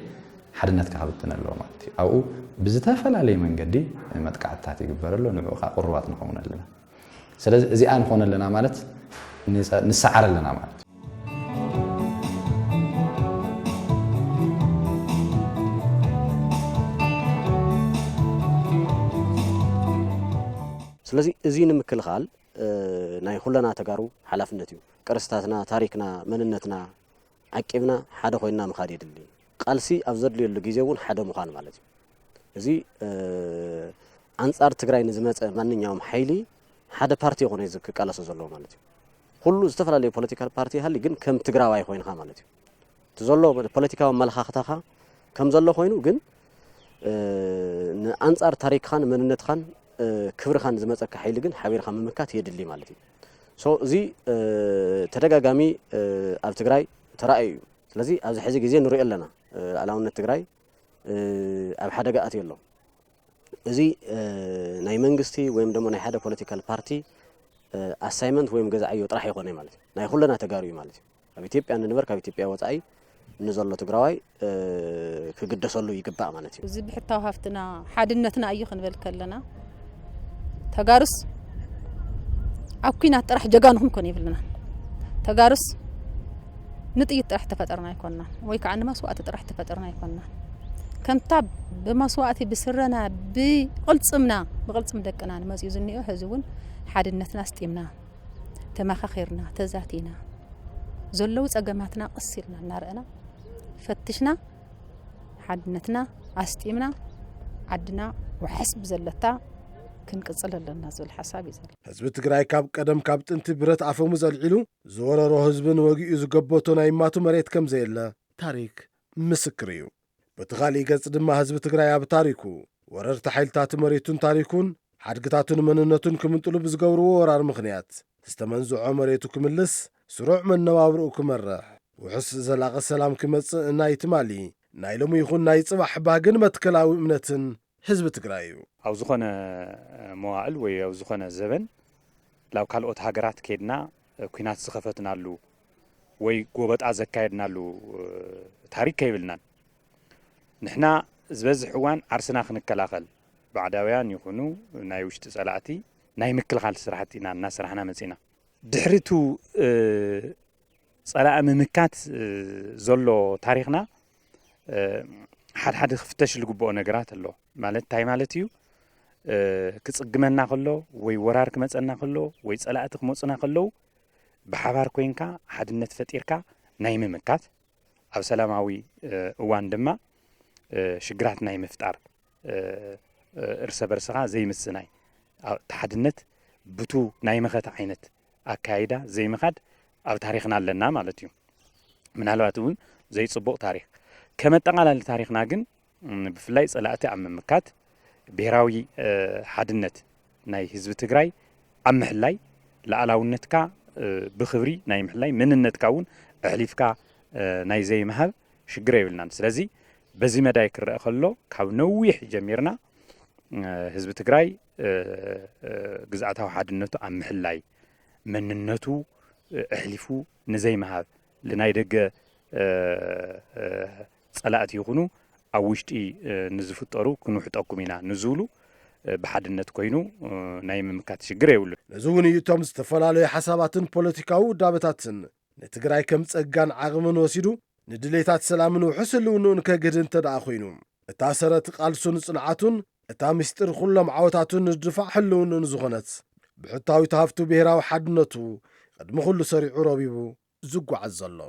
حدنت كخبتنا اللو مالتي أو بزتافل علي من قدي ما تقعدتها تجبر له نبغى قربات نخون لنا سلازي زي أنا خون لنا مالت نسعر لنا مالت سلازي زين مكل خال ناي خلنا تجارو حلفنتيو قرستاتنا تاريخنا مننتنا عقبنا حدا خوينا مخاديد لي قالسي افزر لي لغيزيون حدا مخان مالتي ازي انصار تግራይ نزمص ማንኛውም ኃይሊ ሓደ ፓርቲ ሆነ ይዝክ ቃላስ ዘሎ ማለት እዩ ሁሉ ዝተፈላልየ ፖለቲካል ፓርቲ ሃሊ ግን ከም ትግራዋይ ኮይንካ ማለት እዩ ተዘሎ ፖለቲካዊ መልኻኽታኻ ከም ዘሎ ኮይኑ ግን አንጻር ታሪክኻን መንነትኻን ክብርኻን ዝመፀካ ኃይሊ ግን ሓቢርኻ መምካት የድሊ ማለት እዩ ሶ እዚ ተደጋጋሚ ኣብ ትግራይ ተራእዩ ስለዚ ኣብዚ ሕዚ ግዜ ንሪኦ ኣለና ኣላውነት ትግራይ ኣብ ሓደጋ ኣትዩ ኣሎ እዚ ናይ መንግስቲ ወይም ደሞ ናይ ሓደ ፖለቲካል ፓርቲ አሳይመንት ወይም ገዛዕዮ ጥራሕ ይኾነ ማለት እዩ ናይ ኩለና ተጋሩ ማለት እዩ ኣብ ኢትዮጵያ ንንበር ካብ ኢትዮጵያ ወፃኢ ንዘሎ ትግራዋይ ክግደሰሉ ይግባእ ማለት እዩ እዚ ብሕታው ሃፍትና ሓድነትና እዩ ክንብል ከለና ተጋሩስ አኩና ጥራሕ ጀጋንኩም ኮን ይብልና ተጋሩስ ንጥይት ጥራሕ ተፈጠርና ይኮንና ወይ ከዓ ንመስዋዕት ጥራሕ ተፈጠርና ይኮንና ከምታ በመስዋዕት ብስረና በቅልጽም ደቅና ንመጽዩ ዝኒኦ ህዝቡን ሓድነትና ስጢምና ተማኻኺርና ተዛቲና ዘለው ጸገማትና ቀሲልና እናርአና ፈትሽና ሓድነትና አስጢምና ዓድና ወሐስብ ዘለታ ክንቅጽል ኣለና ዝብል ሓሳብ ይዘል ህዝቢ ትግራይ ካብ ቀደም ካብ ጥንቲ ብረት ኣፈሙ ዘልዒሉ ዝወረሮ ህዝብን ወጊኡ ዝገበቶ ናይ ማቱ መሬት ከም ዘየለ ታሪክ ምስክር እዩ በተኻሊ ገጽ ድማ ህዝቢ ትግራይ ኣብ ታሪኩ ወረርቲ ሓይልታት መሬቱን ታሪኩን ሓድግታቱን መንነቱን ክምንጥሉ ብዝገብርዎ ወራር ምኽንያት ዝተመንዝዖ መሬቱ ክምልስ ስሩዕ መነባብርኡ ክመርሕ ውሕስ ዘላቐ ሰላም ክመጽእ ናይ ትማሊ ናይ ሎሚ ይኹን ናይ ጽባሕ ባህግን መትከላዊ እምነትን ህዝቢ ትግራይ እዩ ኣብ ዝኾነ መዋዕል ወይ ኣብ ዝኾነ ዘበን ላብ ካልኦት ሃገራት ከድና ኩናት ዝኸፈትናሉ ወይ ጎበጣ ዘካየድናሉ ታሪክ ከይብልናን ንሕና ዝበዝሕ እዋን ዓርስና ክንከላኸል ባዕዳውያን ይኹኑ ናይ ውሽጢ ጸላእቲ ናይ ምክልኻል ስራሕቲና እናስራሕና መጺና ድሕሪቱ ጸላእ ምምካት ዘሎ ታሪኽና ሓደ ክፍተሽ ዝግብኦ ነገራት ኣሎ ማለት እንታይ ማለት እዩ ክጽግመና ከሎ ወይ ወራር ክመጸና ከሎ ወይ ጸላእቲ ክመጹና ከለው ብሓባር ኮይንካ ሓድነት ፈጢርካ ናይ ምምካት ኣብ ሰላማዊ እዋን ድማ ሽግራት ናይ ምፍጣር እርሰ በርስኻ ዘይምስናይ ተሓድነት ብቱ ናይ መኸታ ዓይነት ኣካይዳ ዘይምኻድ ኣብ ታሪኽና ኣለና ማለት እዩ ምናልባት እውን ዘይጽቡቕ ታሪኽ ከመጠቃላሊ ታሪኽና ግን ብፍላይ ጸላእቲ ኣብ ምምካት ብሔራዊ ሓድነት ናይ ህዝቢ ትግራይ ኣብ ምሕላይ ላዕላውነትካ ብኽብሪ ናይ ምሕላይ መንነትካ እውን ኣሕሊፍካ ናይ ዘይምሃብ ሽግር የብልናን ስለዚ በዚ መዳይ ክረአ ከሎ ካብ ነዊሕ ጀሚርና ህዝቢ ትግራይ ግዝኣታዊ ሓድነቱ ኣብ ምሕላይ መንነቱ ኣሕሊፉ ንዘይምሃብ ለናይ ደገ ጸላእት ይኹኑ ኣብ ውሽጢ ንዝፍጠሩ ክንውሕጠኩም ኢና ንዝብሉ ብሓድነት ኮይኑ ናይ ምምካት ሽግር የብሉን። ነዚ እውን እዩ እቶም ዝተፈላለዩ ሓሳባትን ፖለቲካዊ ውዳበታትን ንትግራይ ከም ጸጋን ዓቕምን ወሲዱ ንድሌታት ሰላምን ውሕስ ህልውንኡን ከግህድ እንተደኣ ኮይኑ እታ ሰረት ቃልሱን ጽንዓቱን እታ ምስጢር ኩሎም ዓወታቱን ንድፋዕ ህልውንኡን ዝኾነት ብሕታዊት ሃፍቱ ብሔራዊ ሓድነቱ ቅድሚ ኩሉ ሰሪዑ ረቢቡ ዝጓዓዝ ዘሎ